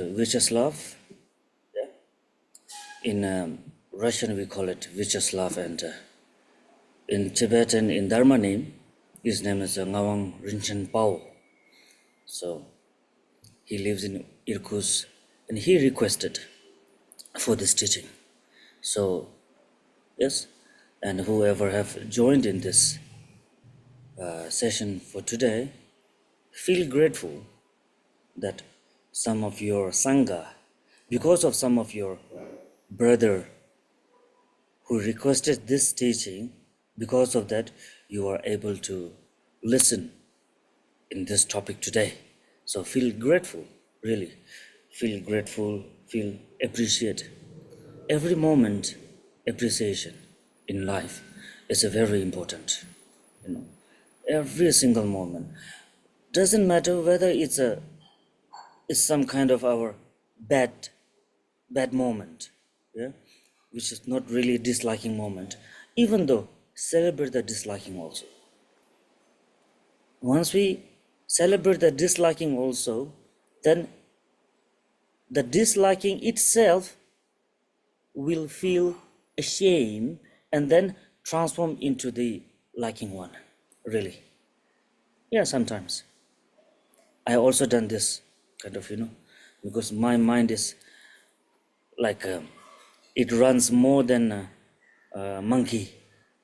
Vyacheslav. In Russian, we call it Vyacheslav, and in Tibetan, in Dharma name, his name is Ngawang Rinchen Pao. So he lives in Irkutsk, and he requested for this teaching. So yes, and whoever have joined in this session for today, feel grateful that some of your sangha, because of some of your brother who requested this teaching, because of that you are able to listen in this topic today. So feel grateful, really. Feel grateful, feel appreciate. Every moment, appreciation in life is a very important. Every single moment. Doesn't matter whether it's some kind of our bad moment, yeah, which is not really a disliking moment. Even though celebrate the disliking also. Once we celebrate the disliking also, then the disliking itself will feel ashamed and then transform into the liking one. Really. Yeah, sometimes. I also done this kind of, because my mind is like it runs more than a monkey.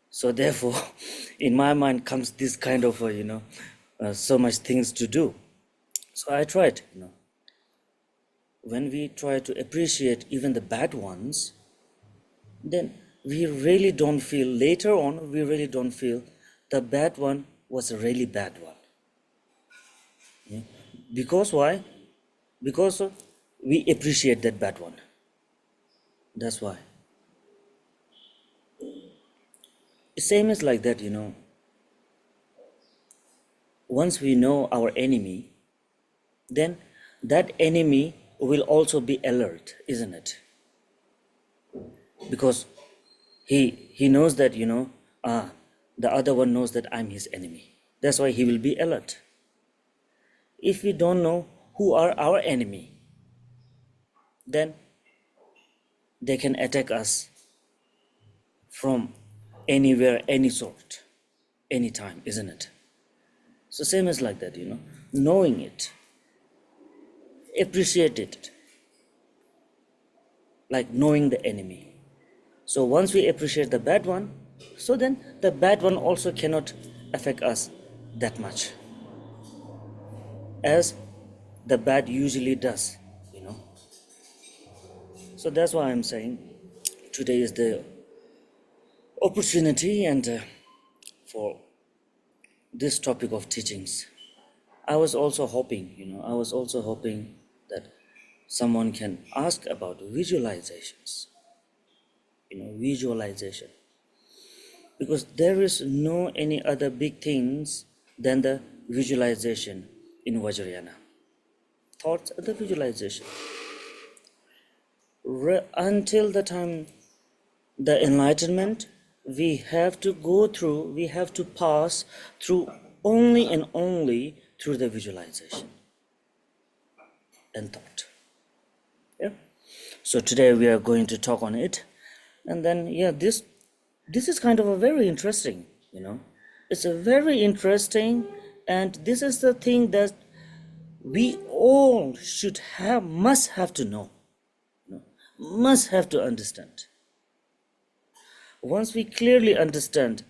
So therefore, in my mind comes this kind of, so much things to do. So I tried, when we try to appreciate even the bad ones, then we really don't feel, later on, we really don't feel the bad one was a really bad one. Yeah? Because why? Because we appreciate that bad one. That's why. Same is like that, once we know our enemy, then that enemy will also be alert, isn't it? Because he knows that, the other one knows that I'm his enemy. That's why he will be alert. If we don't know who are our enemy, then they can attack us from anywhere, any sort, anytime, isn't it? So same as like that, knowing it, appreciate it, like knowing the enemy. So once we appreciate the bad one, so then the bad one also cannot affect us that much as the bad usually does, So that's why I'm saying today is the opportunity and for this topic of teachings. I was also hoping that someone can ask about visualizations, visualization. Because there is no any other big things than the visualization in Vajrayana. Thoughts are the visualization. Until the time the enlightenment, we have to pass through only and only through the visualization and thought. Yeah. So today we are going to talk on it, and then this is kind of a very interesting, it's a very interesting, and this is the thing that we all must have to know, must have to understand. Once we clearly understand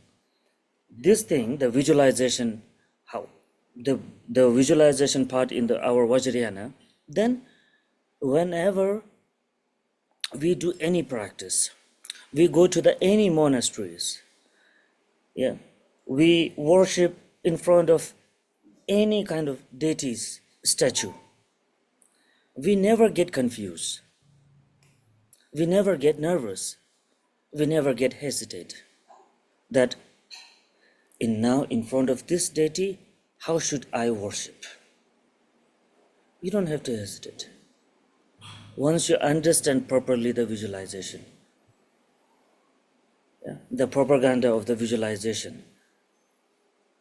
this thing, the visualization, how the visualization part in our Vajrayana, then whenever we do any practice, we go to any monasteries, we worship in front of any kind of deity's statue, we never get confused, we never get nervous, we never get hesitate that in front of this deity, how should I worship? You don't have to hesitate. Once you understand properly the visualization, the propaganda of the visualization,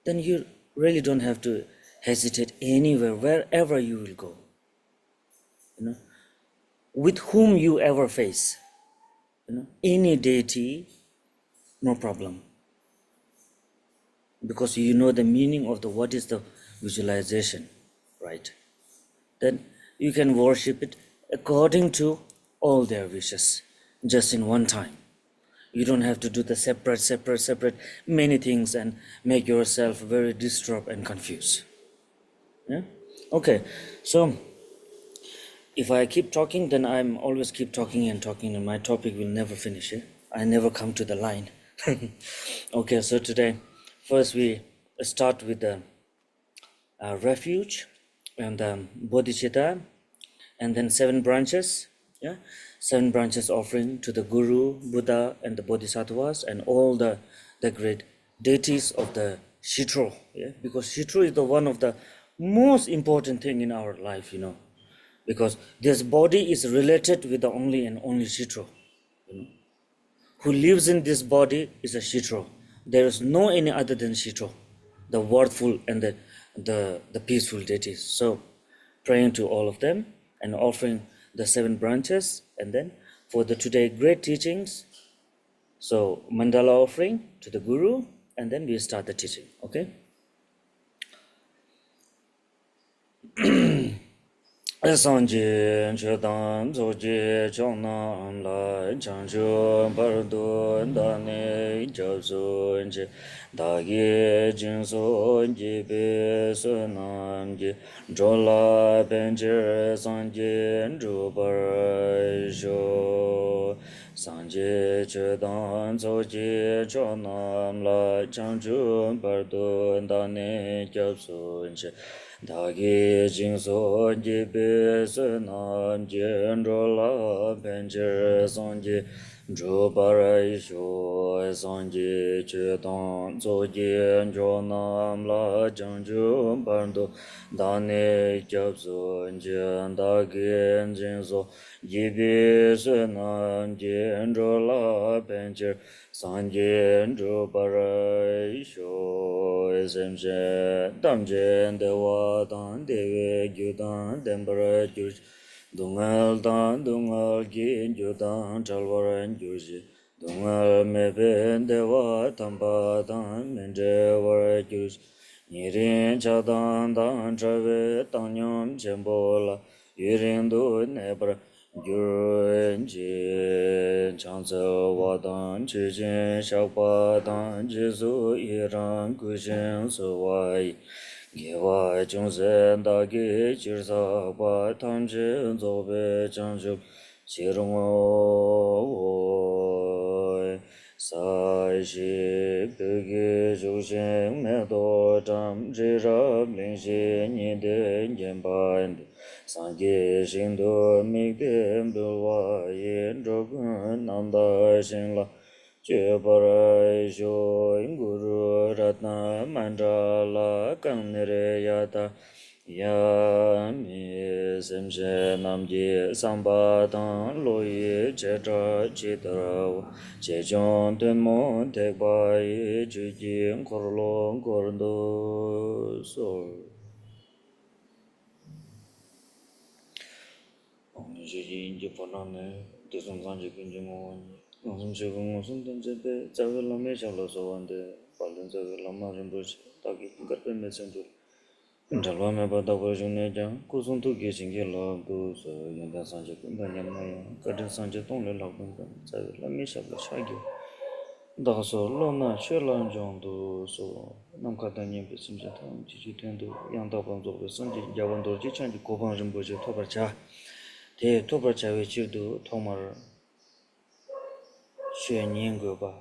then you really don't have to hesitate anywhere, wherever you will go. with whom you ever face, any deity, no problem, because you know the meaning of the what is the visualization, right? Then you can worship it according to all their wishes, just in one time. You don't have to do the separate many things and make yourself very disturbed and confused. Yeah. Okay. So if I keep talking, then I'm always keep talking and talking, and my topic will never finish. I never come to the line. Okay, so today, first we start with the refuge and bodhicitta, and then 7 branches. Yeah, 7 branches offering to the Guru, Buddha, and the Bodhisattvas, and all the great deities of the Shitro. Yeah, because Shitro is the one of the most important thing in our life, because this body is related with the only and only Shitro. Who lives in this body is a Shitro. There is no any other than Shitro, the worthful and the peaceful deities. So praying to all of them and offering the 7 branches, and then for the today great teachings, so mandala offering to the Guru, and then we start the teaching. Okay. Sanje chedan zoje chonam la chanjo bardo dane jabzo nje dage jinso nje be sonam je jola benje sanje njo barjo sanje chedan zoje chonam la chanjo bardo dane jabzo nje dāgī jīngsō jībī sūnāṃ jīndrō lā pēnchir sāñjī drū parā yīśō sāñjī chūtāṃ tsō jīndrō nāṃ lā chāñchū pārndō dāni kyab sūñjī dāgī jīngsō jībī sūnāṃ jīndrō lā pēnchir sāñjī drū parā yīśō samshē tamjē dewa dan dewe gyudan dembara gyurj dungal dan dungal gin gyudan chalwaran gyurji dungal mebe dewa tamba dan menje wara gyurj nirin chadan dan chave tanyam chembola yurindu nebra gyurji chansa wadan chijin shakpa dan jizu iran kushin suwai Gewa Jungsen Dagi Jirsa Ba Tamji Zobe Chanju Chirungwa Sai Shi Pegi Jushin Medo Tam Jirab Lingshi Nide Nyenpa Sangi Shindu Mikde Mbulwa Yin Drogun Nanda Shinla Chöpara Sho Guru Ratna Mandala Kamnire Yata Yami Semshe Namji Sambatan Loyi Chetra Chitra Chechon Tenmo Tekpai Chuji Korlo Kordo Sol Chuji Inji Ponane Tisum Sanji Kinjimo Ngosum Chego Ngosum Tenjepe Tsawe Lame Shabla Sowande Palen Tsawe Lama Rinpoche Taki Garpe Mesendur Jalwa Meba Dakwa June Jang Kusum Tu Geshingi Labdu So Yonda Sanje Kumba Nyamaya Kadin Sanje Tongle Labunga Tsawe Lame Shabla Shagyo Dakaso Lona Shelan Jondo So Namkata Nyempe Simse Tam Chichi Tendu Yanda Panzo Sanje Yawandor Jichanji Koban Rinpoche Tobarcha Te Tobarcha Vechirdu Tomar Xue Nian Go Ba,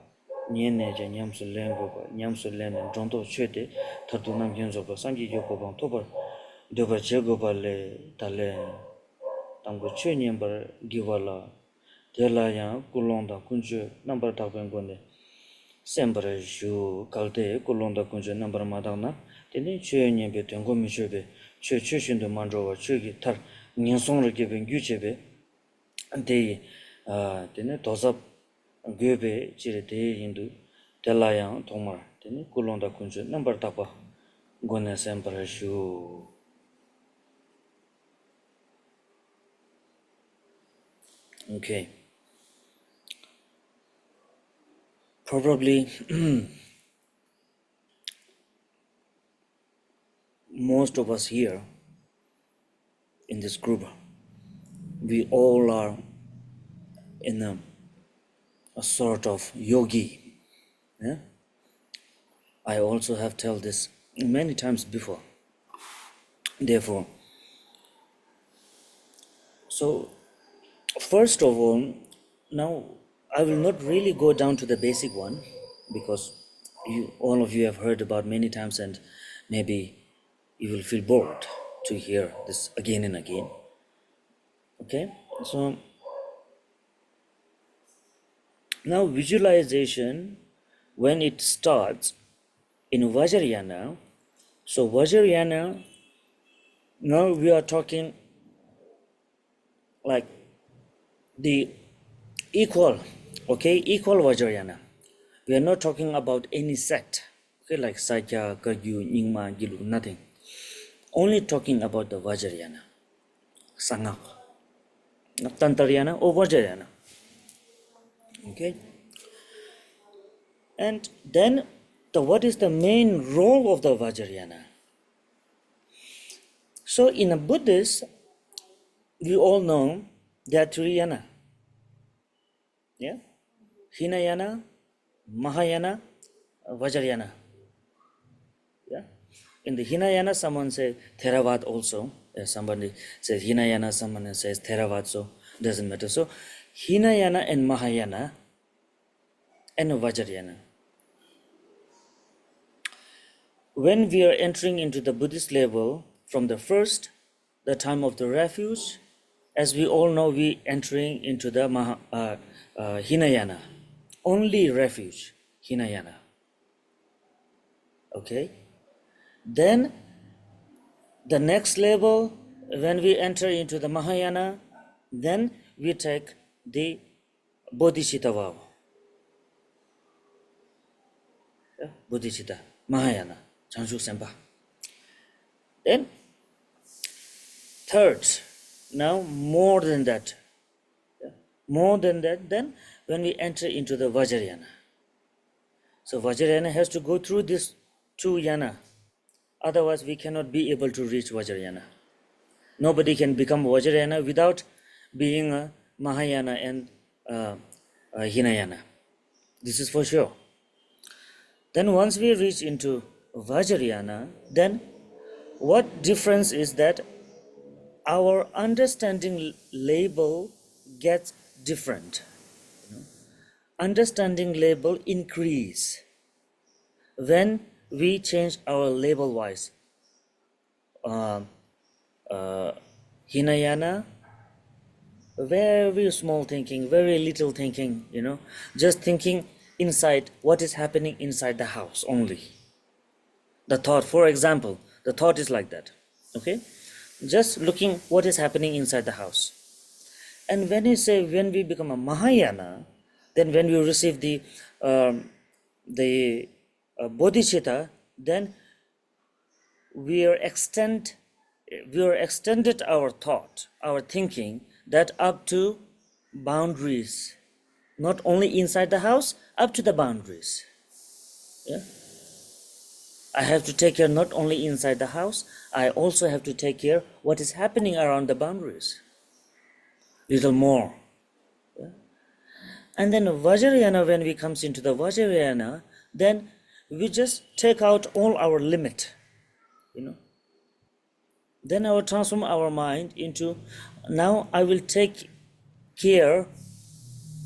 Nian Ne Jan Yamsu Len Go Ba, Yamsu Len and Jonto Xue De, Tartu Nam Hyunzo Ba, Sangi Yo Go Bang Tobar, Dobar Che Go Ba Le, Tale, Tango Xue Nian Bar Givala, Tela Yang, Kulonda, Kunju, Number Tapen Gonde, Semper Ju, Kalte, Kulonda Kunju, Number Madana, Tene Xue Nian Be, Tango Michube, Xue Xue Shun de Mandrova, Xue Gitar, Nian Song Rigiven Guchebe, and they, Tene Tosap. Gyobe chiri te hindu telayang thongmar teni kulonda kunju nambar tapa gone sempara shu Okay. Probably most of us here in this group, we all are in a sort of yogi. Yeah? I also have told this many times before. Therefore, so first of all, now I will not really go down to the basic one because all of you have heard about many times, and maybe you will feel bored to hear this again and again. Okay, so now visualization, when it starts in Vajrayana, so Vajrayana, now we are talking like the equal, okay, equal Vajrayana. We are not talking about any sect, okay, like Sakya, Kagyu, Nyingma, Gilu, nothing. Only talking about the Vajrayana, Sangha, Tantaryana or Vajrayana, okay. And then what is the main role of the Vajrayana? So in a Buddhist, we all know there are three yana, yeah, Hinayana, Mahayana, Vajrayana. Yeah. In the Hinayana, someone says Theravada also. Somebody says Hinayana, someone says Theravada, so doesn't matter. So Hinayana and Mahayana and Vajrayana. When we are entering into the Buddhist level, from the first, the time of the refuge, as we all know, we entering into the Hinayana, only refuge, Hinayana. Okay. Then the next level, when we enter into the Mahayana, then we take the Bodhicitta vow. Yeah? Bodhicitta, Mahayana, Chanshuk Sempa. Then, third, now more than that, then when we enter into the Vajrayana. So Vajrayana has to go through this two yana. Otherwise, we cannot be able to reach Vajrayana. Nobody can become Vajrayana without being a Mahayana and Hinayana. This is for sure. Then once we reach into Vajrayana, then what difference is that our understanding label gets different. Understanding label increase when we change our label wise. Hinayana, very small thinking, very little thinking, just thinking inside what is happening inside the house only. The thought, for example, the thought is like that, okay? Just looking what is happening inside the house. And when we become a Mahayana, then when we receive the bodhicitta, then we are extended our thought, our thinking, that up to boundaries, not only inside the house, up to the boundaries. Yeah. I have to take care not only inside the house, I also have to take care what is happening around the boundaries. Little more. Yeah. And then Vajrayana, when we comes into the Vajrayana, then we just take out all our limit, Then I will transform our mind into, now I will take care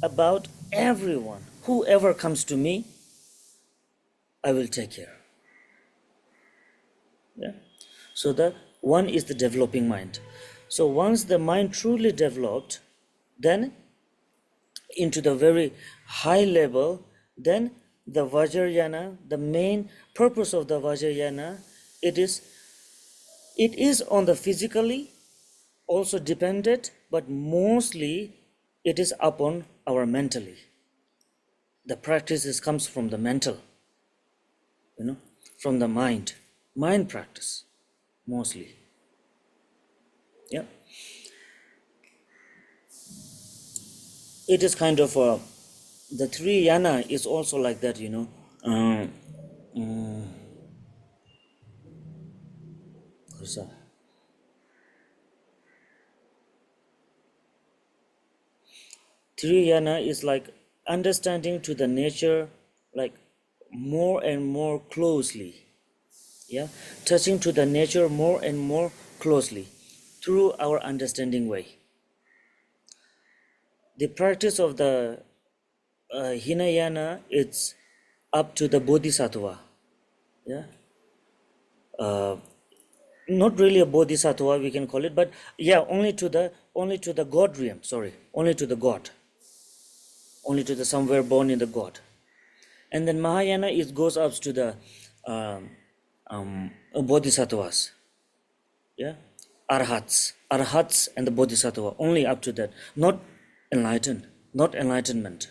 about everyone. Whoever comes to me, I will take care. Yeah. So the one is the developing mind. So once the mind truly developed, then into the very high level, then the Vajrayana, the main purpose of the Vajrayana, it is on the physically also dependent, but mostly it is upon our mentally. The practice comes from the mental, from the mind practice mostly. Yeah. it is kind of the three yana is also like that, you know. uh, what's that? Three yana is like understanding to the nature, like more and more closely, yeah, touching to the nature more and more closely through our understanding way. The practice of the hinayana, it's up to the bodhisattva, yeah. Not really a bodhisattva we can call it, but yeah, only to the god realm, sorry, only to the god, only to the somewhere born in the god. And then mahayana, it goes up to the um, bodhisattvas, yeah, arhats and the bodhisattva, only up to that, not enlightened, not enlightenment,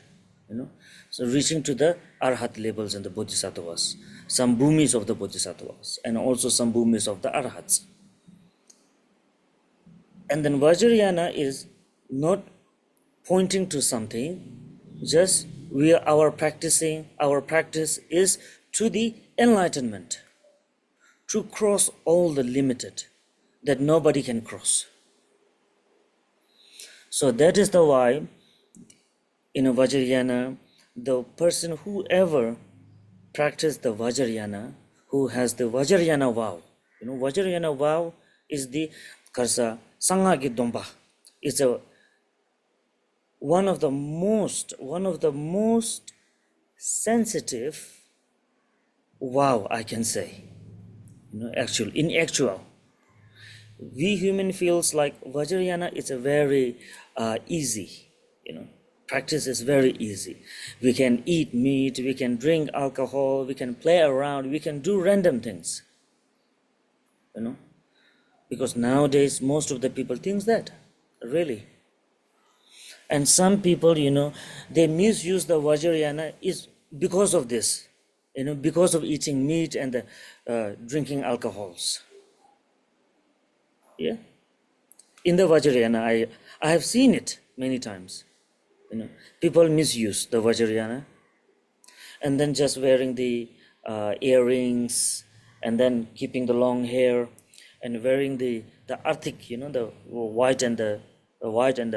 you know. So reaching to the arhat levels and the bodhisattvas, some bhumis of the bodhisattvas and also some bhumis of the arhats. And then Vajrayana is not pointing to something, just our practice is to the enlightenment, to cross all the limited that nobody can cross. So that is the why in a Vajrayana, the person whoever practice the Vajrayana, who has the Vajrayana vow, you know, Vajrayana vow is the karsa sangha ki domba. It's a one of the most sensitive wow, I can say, you know, in actual we human feels like Vajrayana is a very easy, you know, practice is very easy. We can eat meat, we can drink alcohol, we can play around, we can do random things, you know, because nowadays most of the people thinks that, really. And some people, you know, they misuse the Vajrayana is because of this, you know, because of eating meat and drinking alcohols. Yeah, in the Vajrayana, I have seen it many times. You know, people misuse the Vajrayana, and then just wearing the earrings, and then keeping the long hair, and wearing the artik, you know, the white and the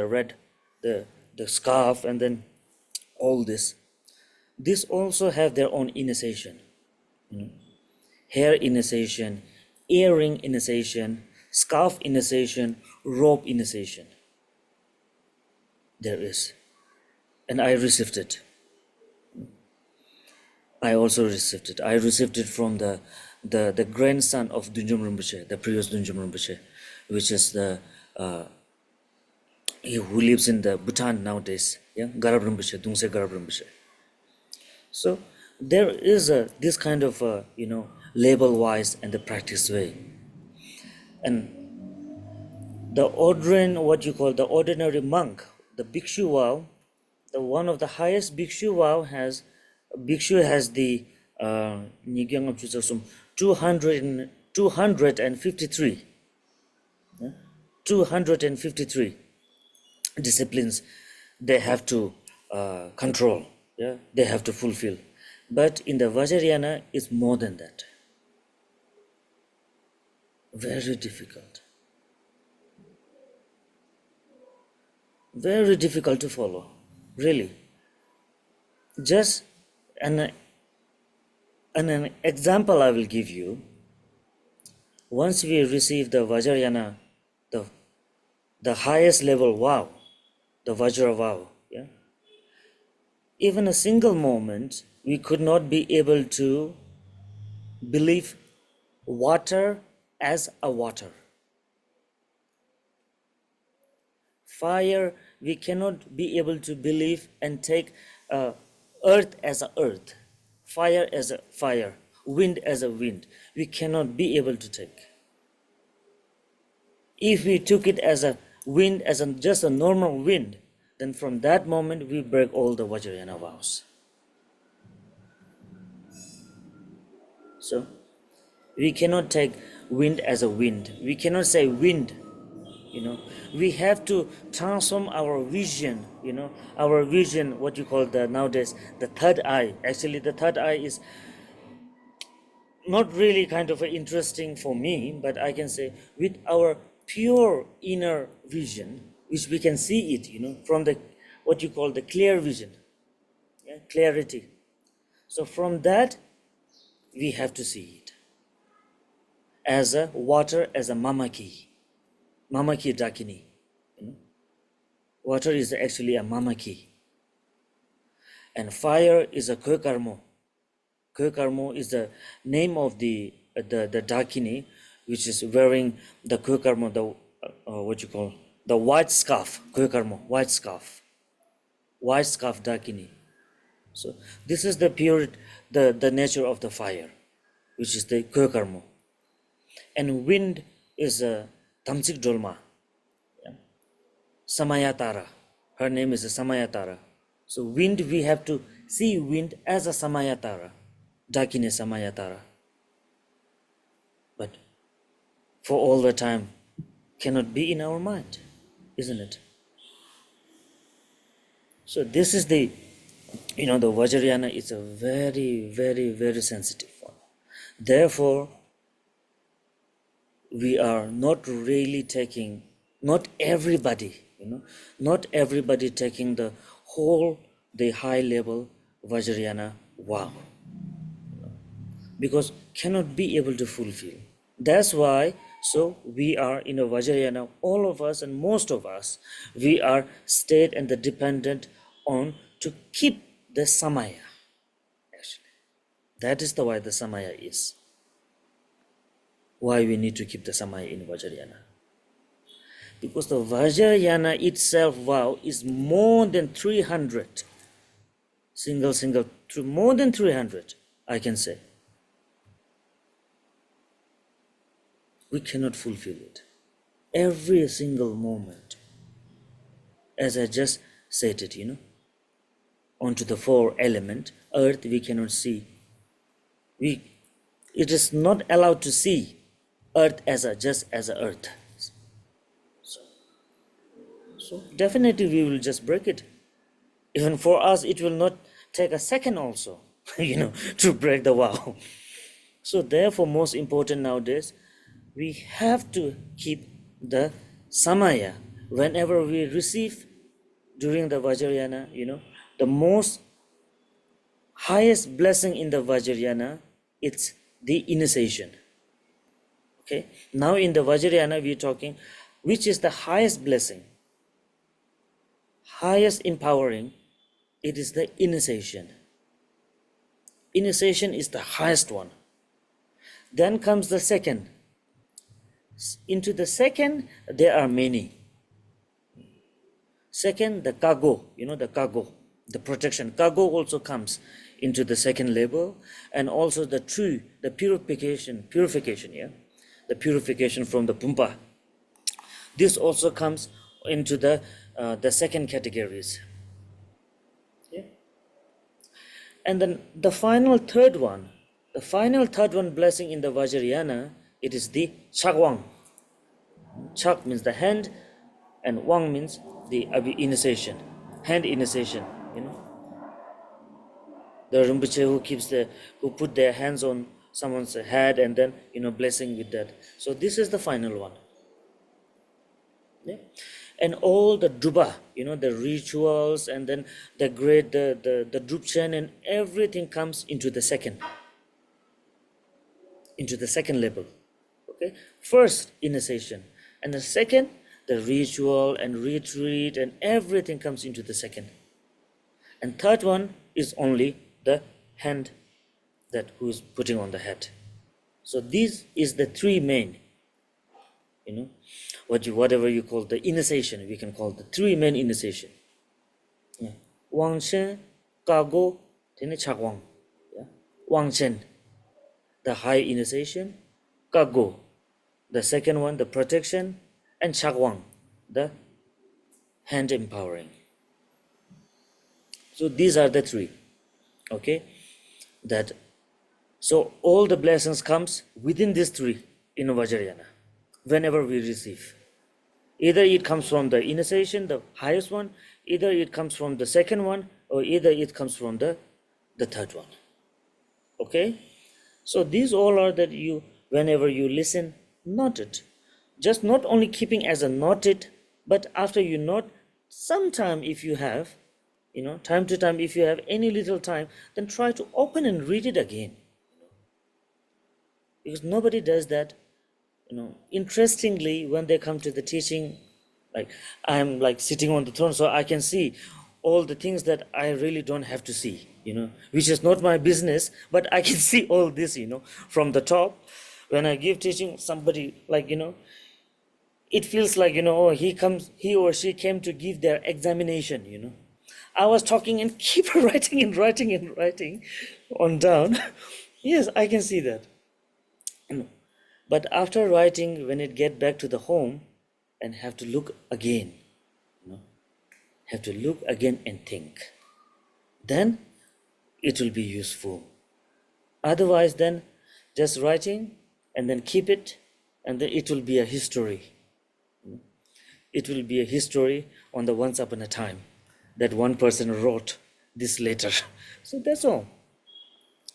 red, the scarf, and then all this. This also have their own initiation, hair initiation, earring initiation, scarf initiation, robe initiation. There is, and I received it. I also received it. I received it from the grandson of Dunjum Rinpoche, the previous Dunjum Rinpoche, which is the who lives in the Bhutan nowadays. Yeah, Garab Rinpoche, Dungse Garab Rinpoche. So there is this kind of label wise and the practice way, and the ordinary, what you call the ordinary monk, the bhikshu vow, the one of the highest bhikshu vow has bhikshu has the Nigyang of Chusasum 253 253 disciplines they have to control, yeah, they have to fulfill. But in the Vajrayana it's more than that, very difficult, very difficult to follow, really. Just an an example I will give you. Once we receive the Vajrayana, the the highest level vow, the Vajra vow, yeah, even a single moment we could not be able to believe water as a water. Fire, we cannot be able to believe and take earth as a earth, fire as a fire, wind as a wind. We cannot be able to take. If we took it as a wind, as just a normal wind, then from that moment we break all the Vajrayana vows. So we cannot take wind as a wind. We cannot say wind, We have to transform our vision, our vision, what you call the nowadays the third eye. Actually, the third eye is not really kind of interesting for me, but I can say with our pure inner vision, which we can see it, from the what you call the clear vision, clarity. So from that, we have to see it as a water, as a mamaki dakini. Water is actually a mamaki, and fire is a kökarmo. Kökarmo is the name of the dakini, which is wearing the kökarmo, the what you call the white scarf. Kökarmo, white scarf dakini. So this is the pure, the nature of the fire, which is the kökarmo. And wind is a tamsik dolma, samayatara. Her name is a samayatara. So wind, we have to see wind as a samayatara, dakini samayatara. But for all the time cannot be in our mind, isn't it? So this is the the Vajrayana is a very, very, very sensitive one. Therefore, we are not really taking, not everybody taking the whole, the high level Vajrayana wow, because cannot be able to fulfill. That's why, so we are in a Vajrayana, all of us and most of us, we are stayed and the dependent on to keep the samaya. Actually, that is the why the samaya is. Why we need to keep the samaya in Vajrayana. Because the Vajrayana itself vow is more than 300. Single, more than 300, I can say. We cannot fulfill it. Every single moment. As I just said it, onto the four element, earth we cannot see. It is not allowed to see earth just as a earth. So definitely we will just break it. Even for us, it will not take a second also, to break the vow. So therefore, most important nowadays, we have to keep the samaya whenever we receive during the Vajrayana, the most highest blessing in the Vajrayana, it's the initiation. Okay, now in the Vajrayana, we're talking, which is the highest blessing, highest empowering, it is the initiation. Initiation is the highest one. Then comes the second. Into the second, there are many. Second, the kago, the kago, the protection. Kago also comes into the second level, and also the true, the purification, the purification from the pumpa. This also comes into the second categories. And then the final third one blessing in the Vajrayana, it is the chagwang. Chak means the hand, and wang means the initiation, hand initiation. The Rinpoche who put their hands on someone's head and then blessing with that. So this is the final one. Yeah? And all the drupa, the rituals, and then the great, the drupchen, and everything comes into the second level. Okay, first initiation, and the second, the ritual and retreat, and everything comes into the second. And third one is only the hand that who's putting on the head. So this is the three main. Whatever you call the initiation, we can call the three main initiation. Wang Chen, Kago, then Chagwang. Wang Chen, the high initiation, Kago, the second one, the protection, and Chagwang, the hand empowering. So these are the three. Okay, so all the blessings comes within these three in Vajrayana, whenever we receive. Either it comes from the initiation, the highest one, either it comes from the second one, or either it comes from the third one. Okay? So these all are that you, whenever you listen, note it. Just not only keeping as a note it, but after you note, sometime if you have, time to time, if you have any little time, then try to open and read it again. Because nobody does that. Interestingly, when they come to the teaching, like I'm like sitting on the throne, so I can see all the things that I really don't have to see, which is not my business, but I can see all this, from the top. When I give teaching, somebody like, it feels like, oh, he or she came to give their examination. I was talking and keep writing and writing and writing on down. Yes, I can see that. But after writing, when it get back to the home and have to look again, have to look again and think, then it will be useful. Otherwise, then just writing and then keep it, and then it will be a history. It will be a history on the once upon a time that one person wrote this letter. So that's all.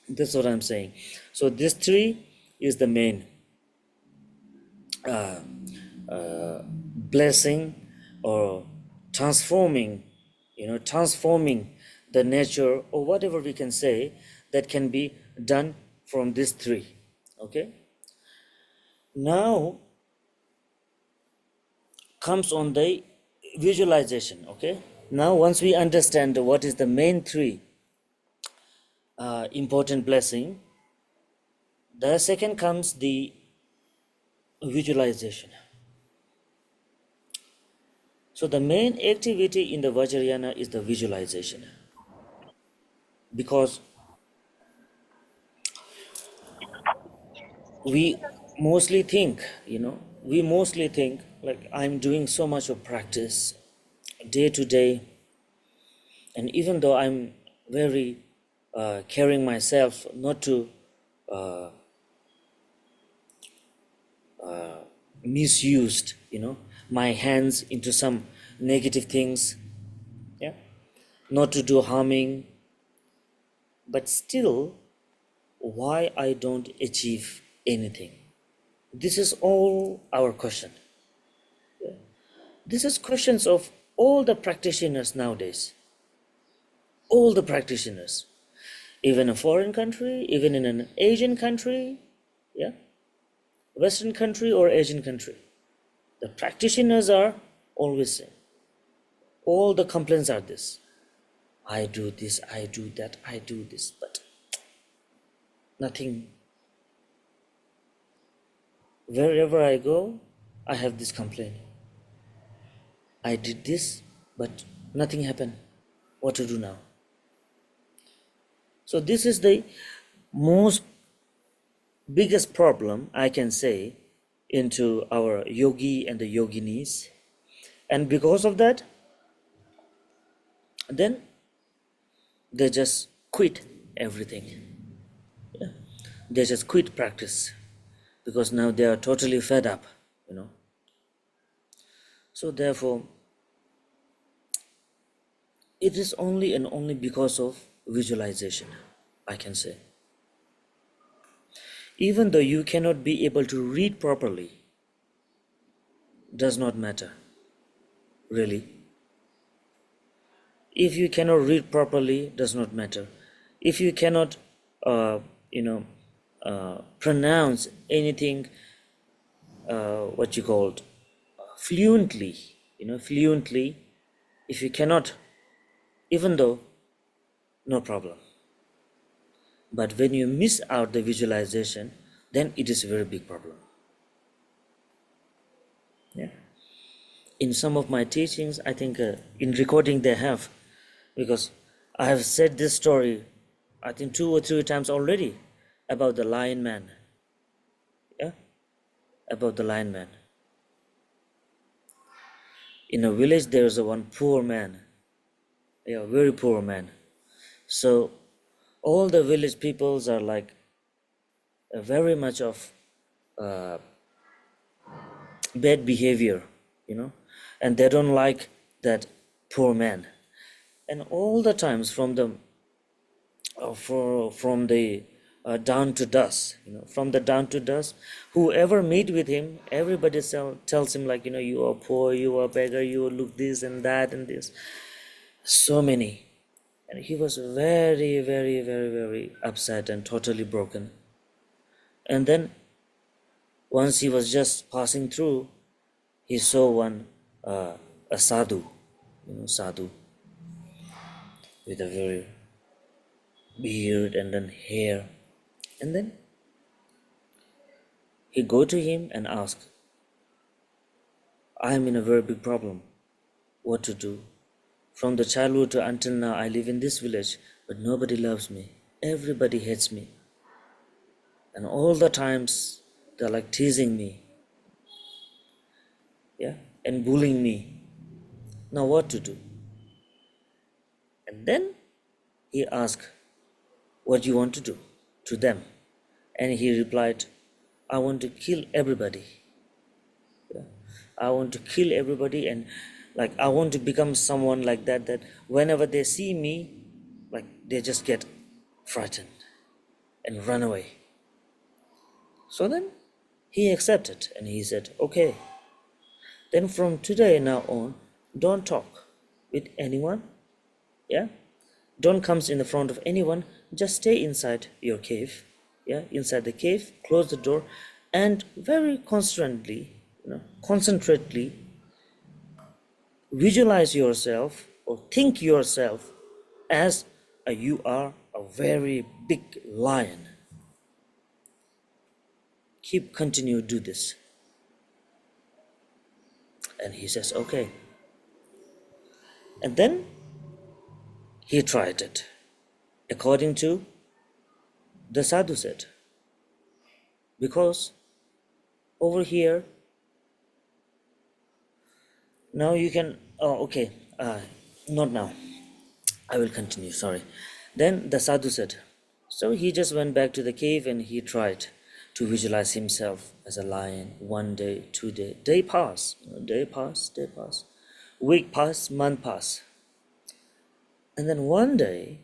That's what I'm saying. So this three is the main blessing or transforming, transforming the nature or whatever we can say that can be done from these three. Okay. Now comes on the visualization. Okay. Now once we understand what is the main three important blessing, the second comes the visualization. So the main activity in the Vajrayana is the visualization, because we mostly think, we mostly think like I'm doing so much of practice day to day, and even though I'm very caring myself not to misused, my hands into some negative things, yeah, not to do harming, but still, why I don't achieve anything? This is all our question. This is questions of all the practitioners nowadays. All the practitioners, even a foreign country, even in an Asian country, yeah, Western country or Asian country, the practitioners are always same. All the complaints are this: I do this, I do that, I do this, but nothing. Wherever I go, I have this complaint. I did this, but nothing happened. What to do now? So this is the most biggest problem, I can say, into our yogi and the yoginis. And because of that, then they just quit everything. They just quit practice because now they are totally fed up. So therefore, it is only and only because of visualization, I can say. Even though you cannot be able to read properly, does not matter, really. If you cannot read properly, does not matter. If you cannot, pronounce anything, what you called, fluently, fluently, if you cannot, even though, no problem. But when you miss out the visualization, then it is a very big problem. Yeah. In some of my teachings, I think in recording they have, because I have said this story, I think 2 or 3 times already, about the lion man. Yeah, about the lion man. In a village, there is a one poor man. Yeah, very poor man. So all the village peoples are like very much of bad behavior, and they don't like that poor man. And all the times from the down to dust, from the down to dust, whoever meet with him, everybody tells him like, you are poor, you are beggar, you look this and that and this, so many. And he was very, very, very, very upset and totally broken. And then once he was just passing through, he saw a sadhu, sadhu with a very beard and then hair. And then he go to him and ask, I am in a very big problem. What to do? From the childhood to until now, I live in this village, but nobody loves me. Everybody hates me. And all the times they're like teasing me, yeah, and bullying me. Now what to do? And then he asked, what do you want to do to them? And he replied, I want to kill everybody. Yeah. I want to kill everybody, and like I want to become someone like that whenever they see me, like they just get frightened and run away. So then he accepted and he said, okay, then from today now on, don't talk with anyone. Yeah, don't come in the front of anyone. Just stay inside your cave. Yeah, inside the cave, close the door, and very concentrately visualize yourself or think yourself as you are a very big lion. Continue do this. And he says, okay. And then he tried it according to the sadhu said, because over here now you can, okay, not now, I will continue, sorry. Then the sadhu said, so he just went back to the cave and he tried to visualize himself as a lion. 1 day, 2 day, day pass, week pass, month pass. And then one day,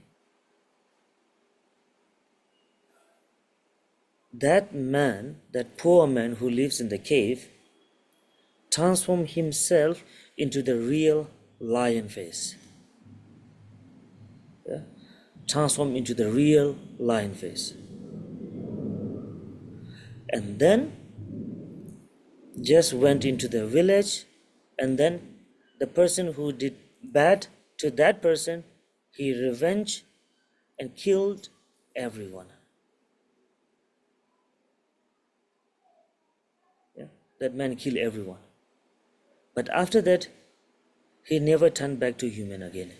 that man, that poor man who lives in the cave, transformed himself into the real lion face. Yeah? Transformed into the real lion face. And then just went into the village, and then the person who did bad to that person, he revenged and killed everyone. Yeah? That man killed everyone. But after that, he never turned back to human again.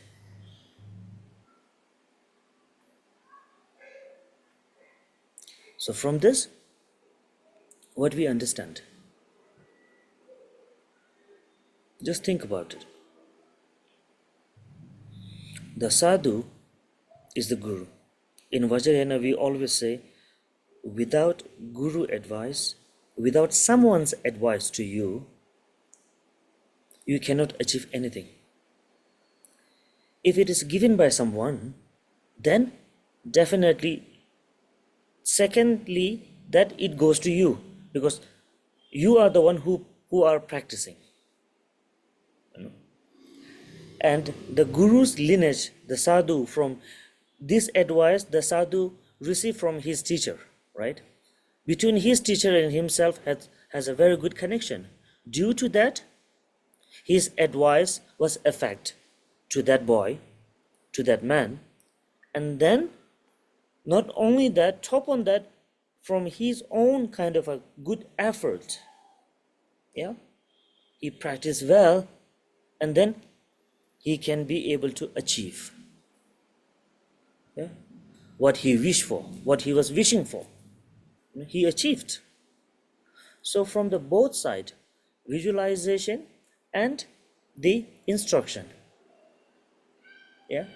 So from this, what we understand, just think about it. The sadhu is the guru. In Vajrayana, we always say, without guru advice, without someone's advice to you, you cannot achieve anything. If it is given by someone, then definitely, secondly, that it goes to you, because you are the one who are practicing. And the guru's lineage, the sadhu, from this advice, the sadhu received from his teacher, right? Between his teacher and himself has a very good connection. Due to that, his advice was effect to that boy, to that man. And then, not only that, top on that, from his own kind of a good effort, yeah, he practiced well, and then he can be able to achieve, yeah, what he wished for, what he was wishing for. He achieved. So from the both side, visualization and the instruction, yeah,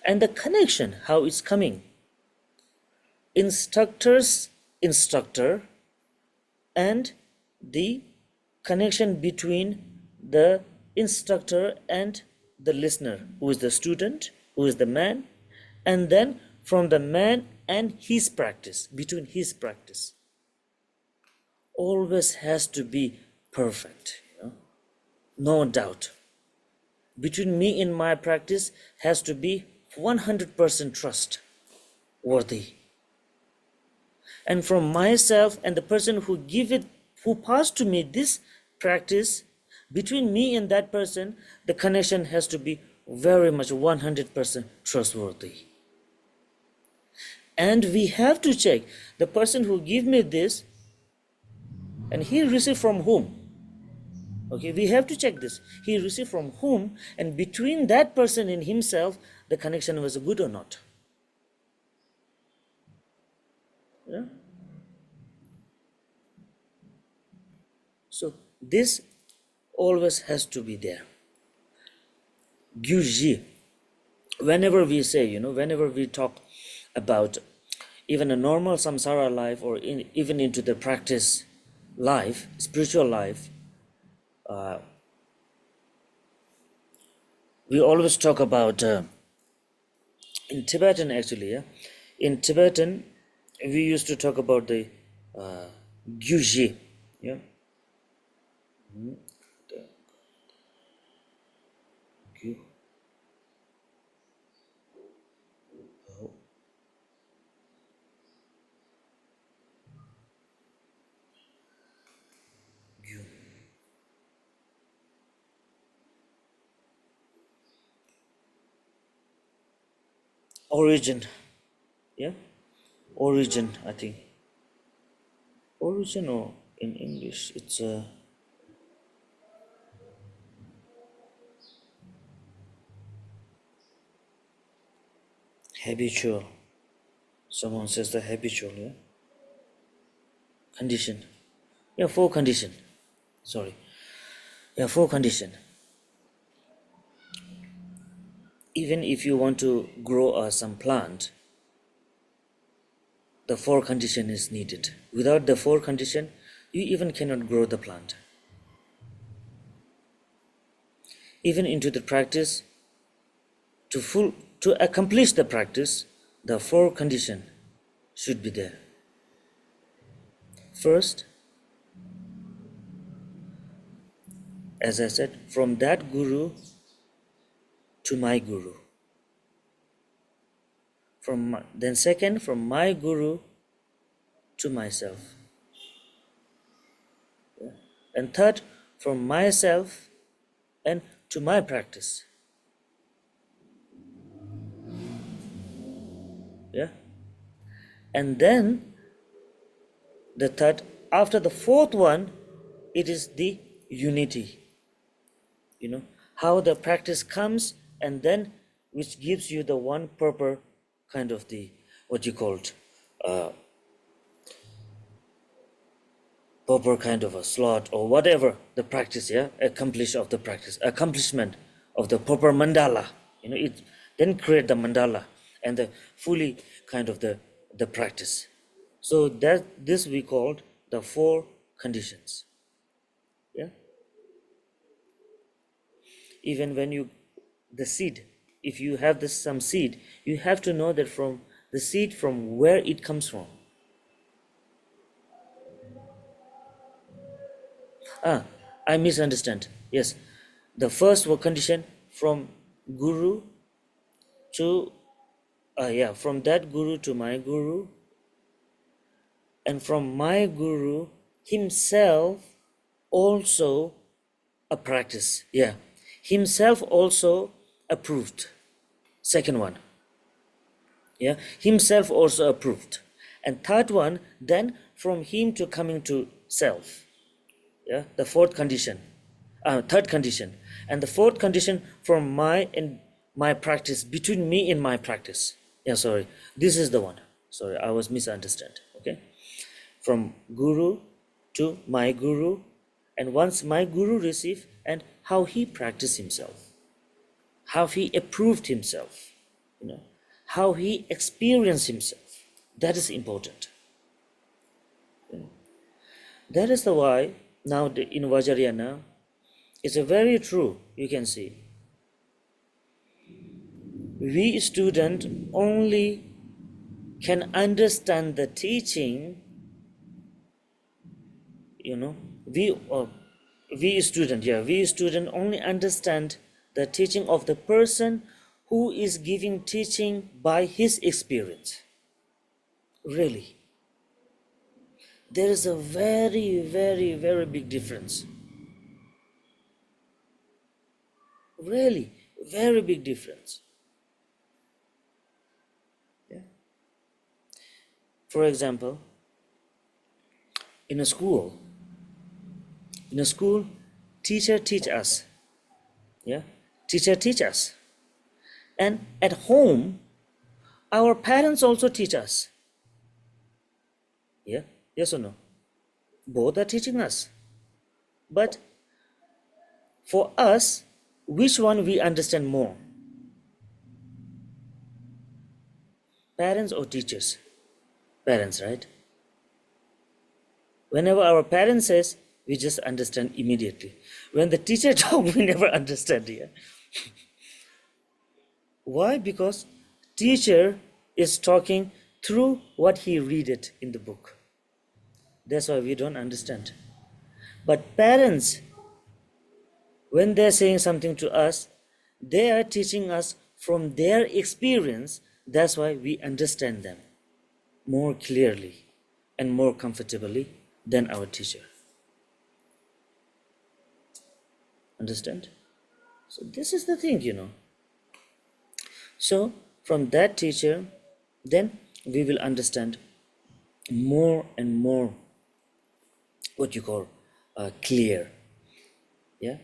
and the connection, how it's coming, instructor, and the connection between the instructor and the listener, who is the student, who is the man, and then from the man and his practice, between his practice. Always has to be perfect, no doubt. Between me and my practice has to be 100% trustworthy. And from myself and the person who passed to me this practice, between me and that person, the connection has to be very much 100% trustworthy. And we have to check the person who give me this, and he received from whom. Okay, we have to check this. He received from whom, and between that person and himself, the connection was good or not. Yeah? So this always has to be there. Gyuji. Whenever we say, whenever we talk about even a normal samsara life, or even into the practice life, spiritual life, we always talk about, in Tibetan actually, yeah? In Tibetan, we used to talk about the gyuji, yeah? Gyu, gyu. Origin, yeah? Origin, I think. Origin, or in English, it's habitual. Someone says the habitual, yeah? Condition. Yeah, four condition. Sorry. Yeah, four condition. Even if you want to grow some plant, the four condition is needed. Without the four condition, you even cannot grow the plant. Even into the practice, to accomplish the practice, the four condition should be there. First, as I said, from that guru to my guru. Then second, from my guru to myself. Yeah. And third, from myself and to my practice. Yeah. And then the third, after the fourth one, it is the unity. How the practice comes, and then which gives you the one proper kind of the, what you called, proper kind of a slot, or whatever the practice, yeah, accomplishment of the proper mandala. It then create the mandala and the fully kind of the practice. So that this we called the four conditions. Yeah. Even when the seed, if you have some seed, you have to know that from the seed, from where it comes from. I misunderstand. Yes, the first condition, from guru to, from that guru to my guru, and from my guru himself also a practice. Yeah, himself also approved. Second one. Yeah, himself also approved. And third one, then from him to coming to self. Yeah, the fourth condition, third condition. And the fourth condition, from my practice, between me and my practice. Yeah, sorry, this is the one. Sorry, I was misunderstood. Okay, from guru to my guru, and once my guru receive, and how he practiced himself, how he approved himself, how he experienced himself. That is important. That is the why now in Vajrayana, It's a very true, you can see. We student only can understand the teaching, you know, we we student only understand the teaching of the person who is giving teaching by his experience. Really, there is a very, very, very big difference. Really, very big difference. Yeah. For example, in a school, in a school, teacher teach us. Yeah, teacher teach us, and at home, our parents also teach us. Yeah, yes or no? Both are teaching us. But for us, which one we understand more? Parents or teachers? Parents, right? Whenever our parents says, we just understand immediately. When the teacher talk, we never understand. Yeah. Why? Because teacher is talking through what he read it in the book. That's why we don't understand. But parents, when they're saying something to us, they are teaching us from their experience. That's why we understand them more clearly and more comfortably than our teacher. Understand? So this is the thing. So from that teacher, then we will understand more and more what you call clear. Yeah.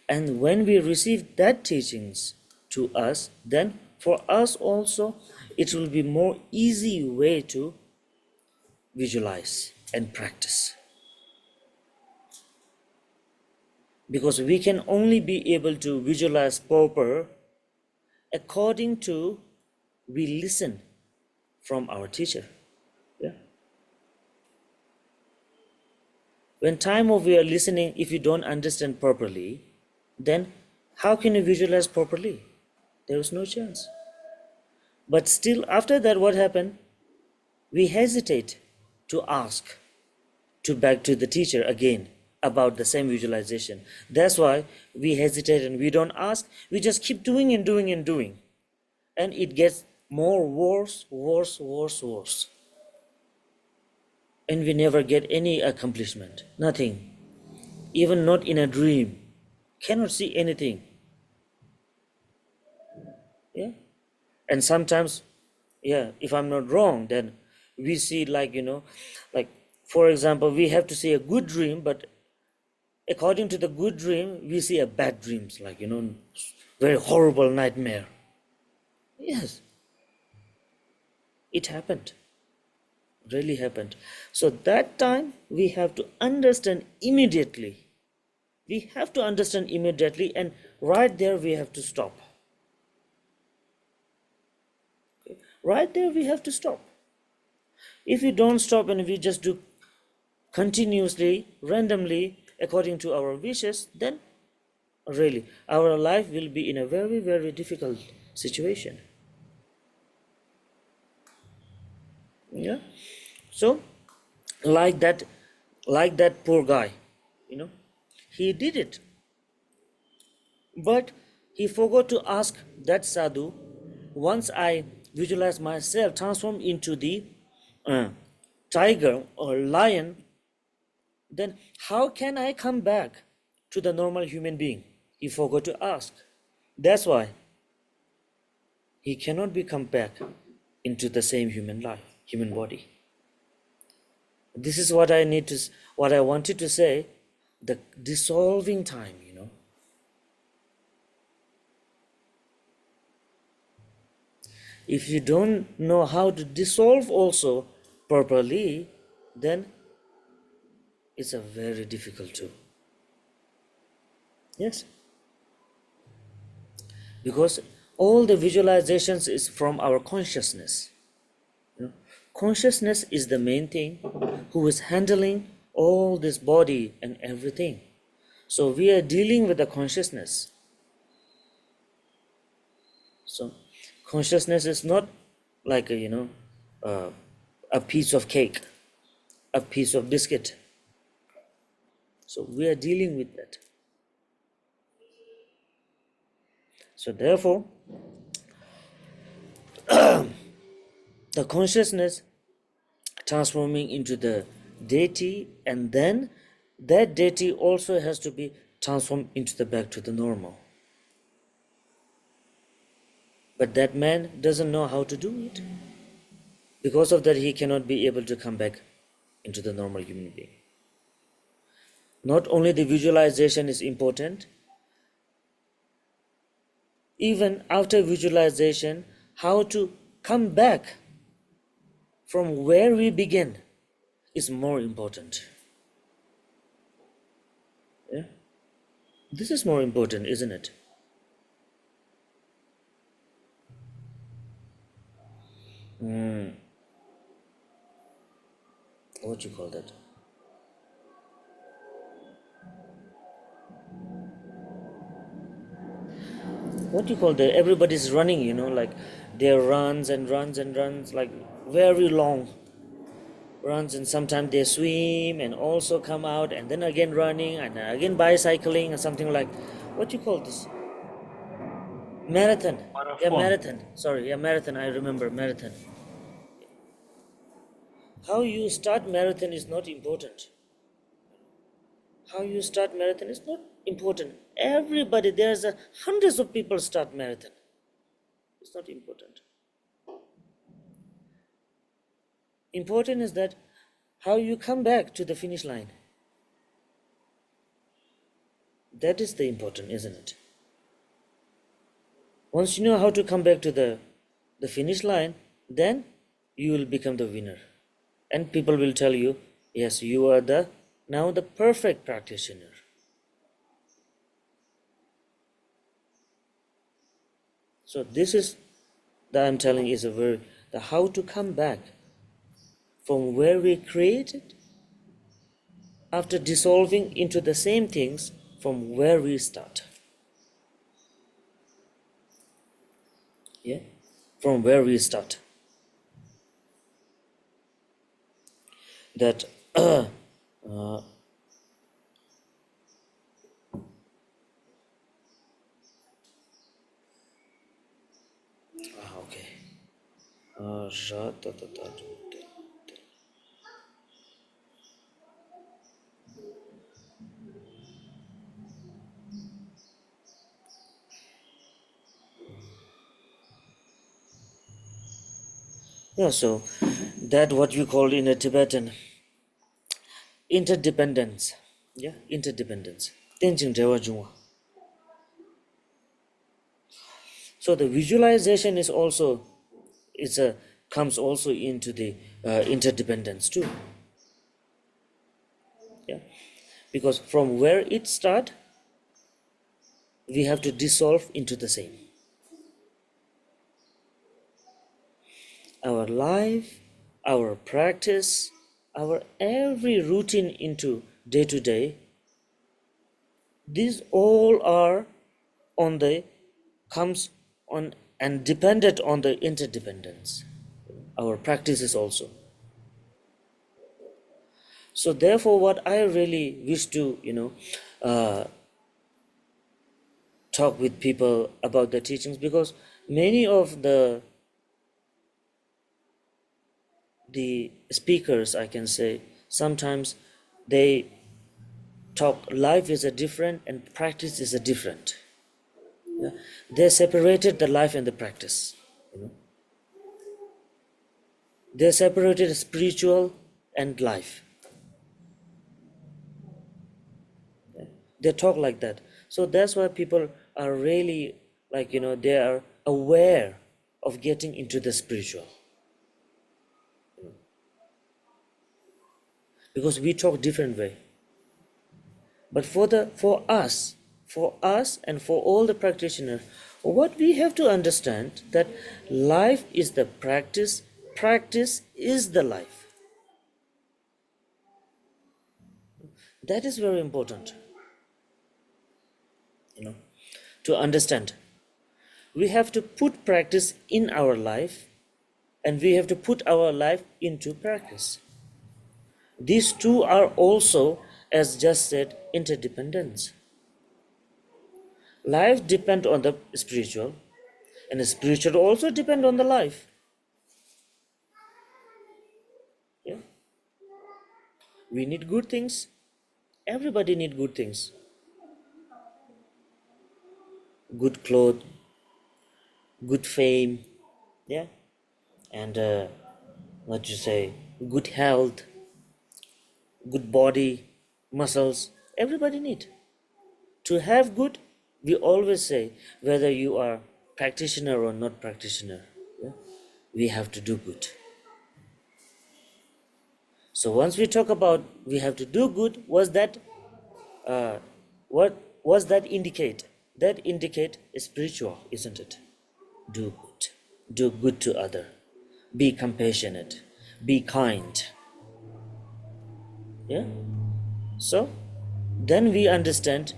And when we receive that teachings to us, then for us also it will be more easy way to visualize and practice, because we can only be able to visualize proper according to we listen from our teacher. Yeah. When time of we are listening, if you don't understand properly, then how can you visualize properly? There is no chance. But still, after that, what happened? We hesitate to ask to back to the teacher again about the same visualization. That's why we hesitate and we don't ask. We just keep doing and doing and doing, and it gets more worse, worse, worse, worse, and we never get any accomplishment. Nothing. Even not in a dream. Cannot see anything. Yeah. And sometimes, yeah, if I'm not wrong, then we see like for example, we have to see a good dream, but according to the good dream, we see a bad dreams, very horrible nightmare. Yes, it happened, really happened. So that time we have to understand immediately. We have to understand immediately, and right there we have to stop. Okay? Right there we have to stop. If we don't stop and we just do continuously, randomly, according to our wishes, then really our life will be in a very, very difficult situation. Yeah. So, like that, like that poor guy, you know, he did it, but he forgot to ask that sadhu. Once I visualize myself transform into the uh, tiger or lion, then how can I come back to the normal human being? He forgot to ask. That's why he cannot be come back into the same human life, human body. This is what I wanted to say, the dissolving time. If you don't know how to dissolve also properly, then it's a very difficult too. Yes, because all the visualizations is from our consciousness. Consciousness is the main thing who is handling all this body and everything. So we are dealing with the consciousness. So consciousness is not like uh, a piece of cake, a piece of biscuit. So we are dealing with that. So therefore, the consciousness transforming into the deity, and then that deity also has to be transformed into the back to the normal. But that man doesn't know how to do it. Because of that, he cannot be able to come back into the normal human being. Not only the visualization is important, even after visualization, how to come back from where we began is more important. Yeah? This is more important, isn't it? What you call that? What do you call that? Everybody's running, like there runs and runs and runs, like very long runs, and sometimes they swim and also come out and then again running and then again bicycling and something like, what do you call this? Marathon. Yeah, Marathon. marathon. Sorry, yeah, marathon. I remember marathon. How you start marathon is not important. How you start marathon is not important. Everybody, there's hundreds of people start marathon. It's not important. Important is that how you come back to the finish line. That is the important, isn't it? Once you know how to come back to the finish line, then you will become the winner. And people will tell you, yes, you are the now the perfect practitioner. So this is that I'm telling is a very the how to come back from where we created after dissolving into the same things from where we start. Yeah? From where we start. That okay. Yeah, so that what we call in a Tibetan interdependence. Yeah, interdependence. Tenjing Dewa Jungwa. So the visualization is also comes also into the interdependence too. Yeah, because from where it start, we have to dissolve into the same. Our life, our practice, our every routine into day to day, these all are on the comes on and dependent on the interdependence. Our practices also. So therefore, what I really wish to, uh, talk with people about the teachings, because many of the speakers, I can say, sometimes they talk life is a different and practice is a different. Yeah? They separated the life and the practice. You know? They separated spiritual and life. They talk like that. So that's why people are really like, they are aware of getting into the spiritual. Because we talk different way. But for us and for all the practitioners, what we have to understand that life is the practice, practice is the life. That is very important. you know, to understand. We have to put practice in our life, and we have to put our life into practice. These two are also, as just said, interdependent. Life depends on the spiritual, and the spiritual also depend on the life. Yeah, we need good things. Everybody need good things. Good clothes, good fame, yeah, and what you say, good health, good body, muscles. Everybody need to have good. We always say whether you are practitioner or not practitioner, yeah, we have to do good. So once we talk about we have to do good, what was that indicate? That indicate spiritual, isn't it? Do good. Do good to other. Be compassionate. Be kind. Yeah? So then we understand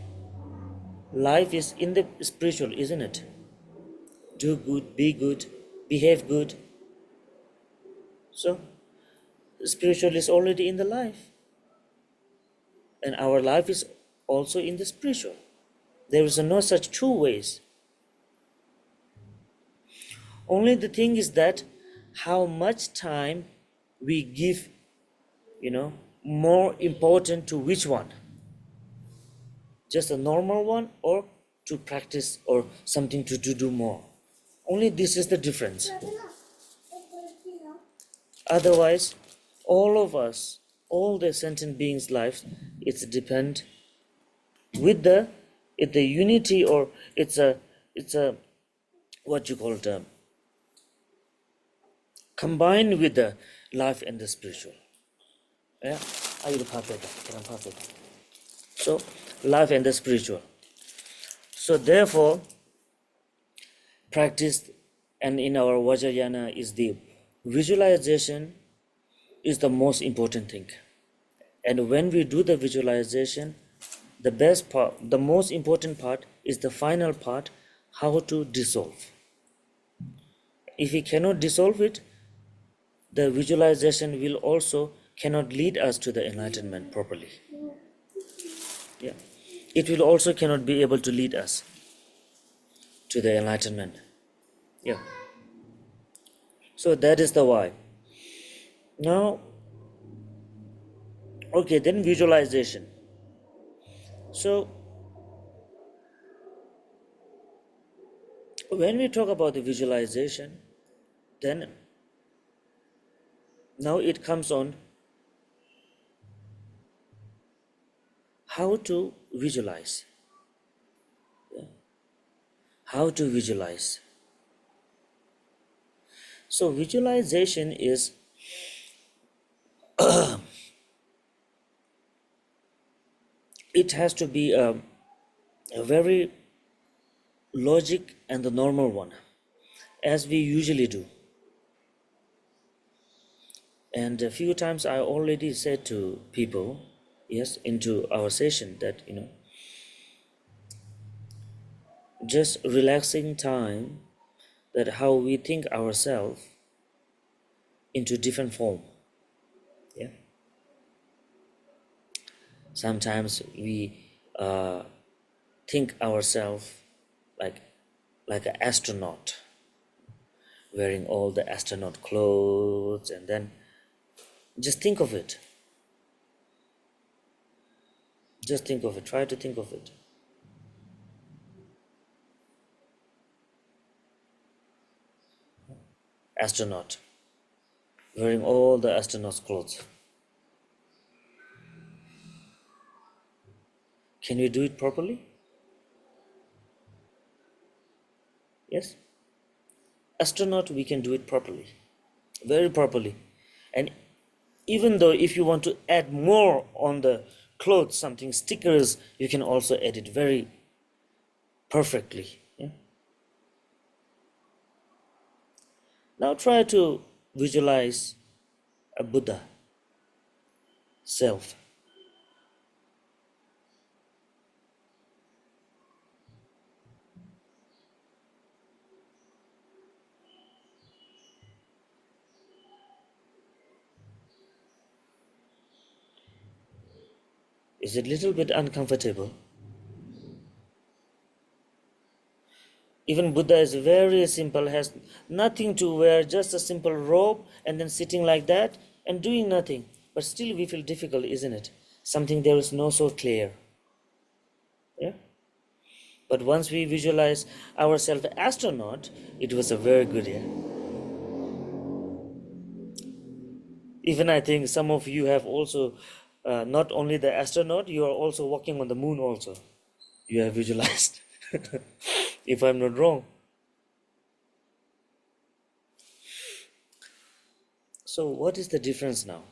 life is in the spiritual, isn't it? Do good, behave good. So spiritual is already in the life. And our life is also in the spiritual. There is no such two ways. Only the thing is that how much time we give, more important to which one? Just a normal one or to practice or something to do more? Only this is the difference. Otherwise, all of us, all the sentient beings' lives, it's depend with the unity, or it's a what you call it, combined with the life and the spiritual. Yeah, I will pass it. Can I pass it? So, life and the spiritual. So therefore, practice and in our Vajrayana is the visualization is the most important thing. And when we do the visualization, the best part, the most important part is the final part, how to dissolve. If we cannot dissolve it, the visualization will also cannot lead us to the enlightenment properly. Yeah, it will also cannot be able to lead us to the enlightenment. Yeah, so that is the why. Now, okay, then visualization. So when we talk about the visualization, then now it comes on how to visualize. How to visualize. So visualization is it has to be a very logic and the normal one, as we usually do. And a few times I already said to people, yes, into our session that just relaxing time, that how we think ourselves into different form. Yeah. Sometimes we think ourselves like an astronaut, wearing all the astronaut clothes, and then just think of it. Just think of it. Try to think of it. Astronaut, wearing all the astronaut's clothes. Can you do it properly? Yes. Astronaut, we can do it properly, very properly. And even though if you want to add more on the clothes, something stickers, you can also add it very perfectly. Yeah? Now try to visualize a Buddha self. Is it a little bit uncomfortable? Even Buddha is very simple, has nothing to wear, just a simple robe, and then sitting like that and doing nothing. But still we feel difficult, isn't it? Something there is no so clear. Yeah? But once we visualize ourselves astronaut, it was a very good year. Even I think some of you have also, not only the astronaut, you are also walking on the moon also. You have visualized, if I'm not wrong. So what is the difference now?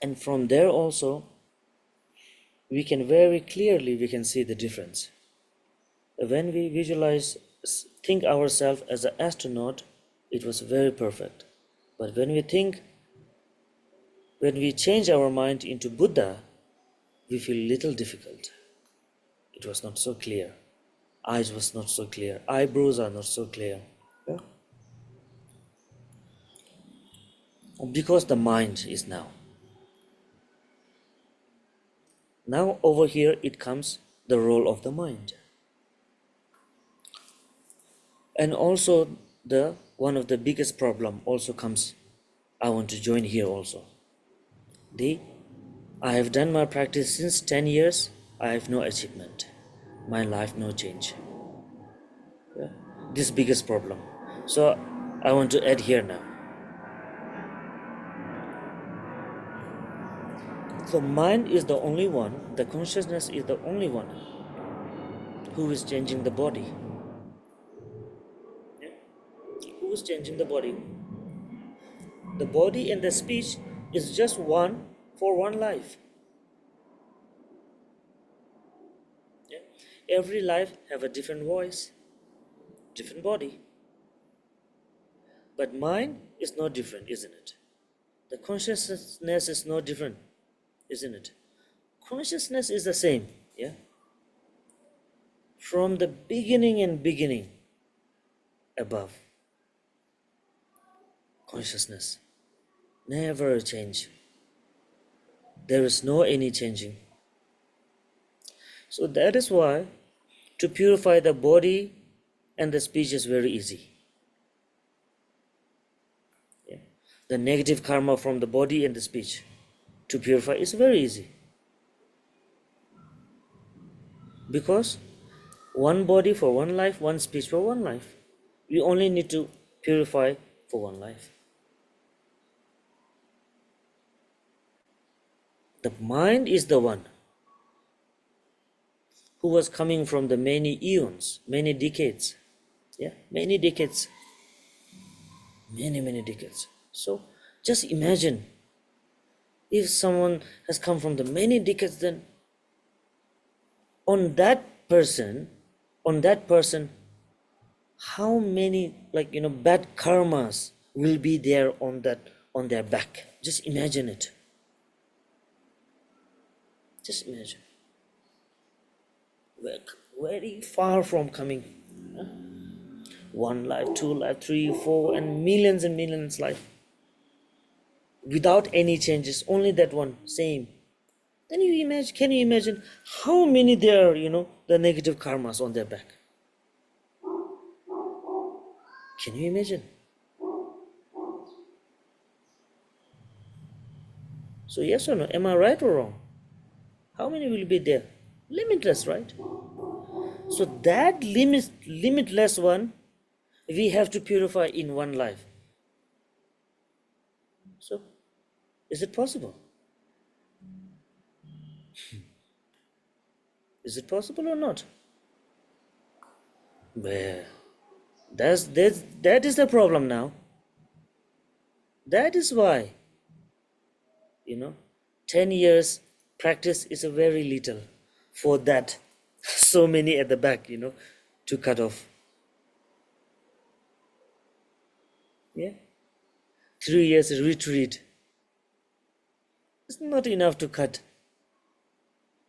And from there also, we can very clearly we can see the difference. When we visualize, think ourselves as an astronaut, it was very perfect. But when we change our mind into Buddha, we feel little difficult. It was not so clear. Eyes was not so clear. Eyebrows are not so clear. Yeah? Because the mind is now. Now over here it comes the role of the mind. And also the one of the biggest problem also comes. I want to join here also. I have done my practice since 10 years. I have no achievement. My life no change. Yeah? This biggest problem. So I want to add here now. So mind is the only one, the consciousness is the only one who is changing the body. Yeah? Who is changing the body? The body and the speech is just one for one life. Yeah? Every life have a different voice, different body. But mind is not different, isn't it? The consciousness is not different, isn't it? Consciousness is the same, yeah? From the beginning above. Consciousness never change. There is no any changing. So that is why to purify the body and the speech is very easy. Yeah? The negative karma from the body and the speech to purify is very easy. Because one body for one life, one speech for one life. We only need to purify for one life. The mind is the one who was coming from the many eons, many decades. Yeah, many decades. Many decades. So just imagine if someone has come from the many decades, then on that person, on that person, how many bad karmas will be there on their back? Just imagine it. Just imagine. We're very far from coming. One life, two life, three, four, and millions life. Without any changes, only that one, same. Then can you imagine how many there are, the negative karmas on their back? Can you imagine? So yes or no? Am I right or wrong? How many will be there? Limitless, right? So that limitless one, we have to purify in one life. So, is it possible? Is it possible or not? Well, that is the problem now. That is why, you know, 10 years practice is a very little for that. So many at the back, to cut off. Yeah. 3 years retreat. It's not enough to cut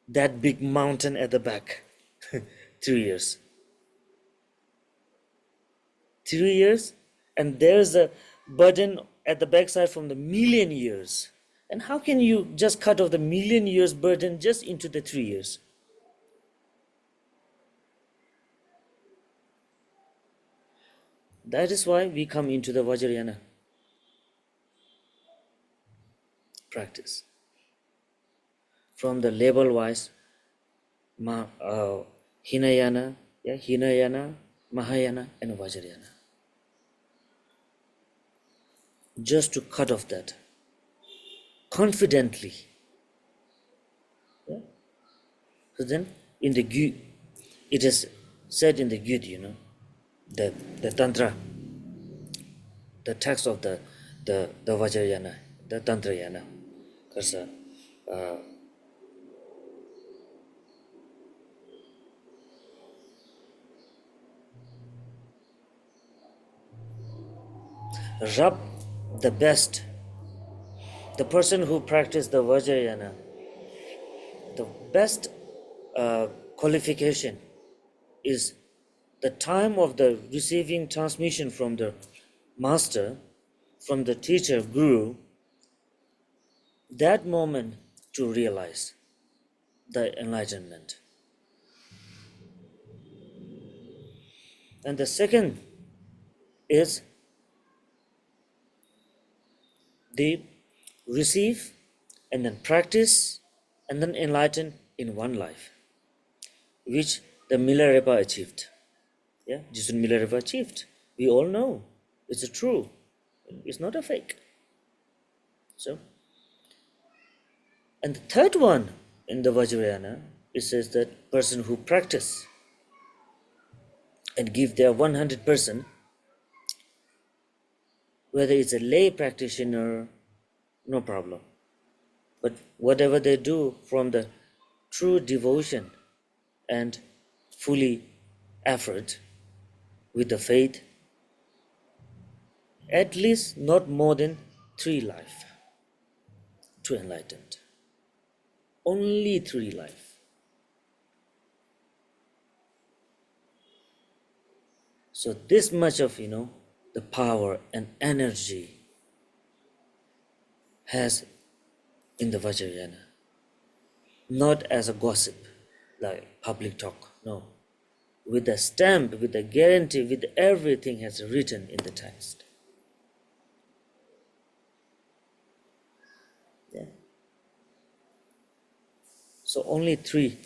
that big mountain at the back. 3 years. 3 years, and there's a burden at the backside from the million years. And how can you just cut off the million years burden just into the 3 years? That is why we come into the Vajrayana practice. From the label wise, Hinayana, Hinayana, Mahayana, and Vajrayana. Just to cut off that confidently. Yeah? So then, in the Gyu, it is said in the Gyu, the Tantra, the text of the Vajrayana, the Tantrayana. Because Rab, the best, the person who practiced the Vajrayana, the best qualification is the time of the receiving transmission from the master, from the teacher, guru, that moment to realize the enlightenment. And the second is they receive and then practice and then enlighten in one life, which the Milarepa achieved. Yeah, Jason Milarepa achieved. We all know it's a true, it's not a fake. So, and the third one in the Vajrayana, it says that person who practice and give their 100%, whether it's a lay practitioner, no problem. But whatever they do from the true devotion and fully effort with the faith, at least not more than 3 life to enlightened. Only 3 life. So this much of the power and energy has in the Vajrayana, not as a gossip, like public talk. No, with the stamp, with the guarantee, with everything has written in the text. Yeah. So only 3,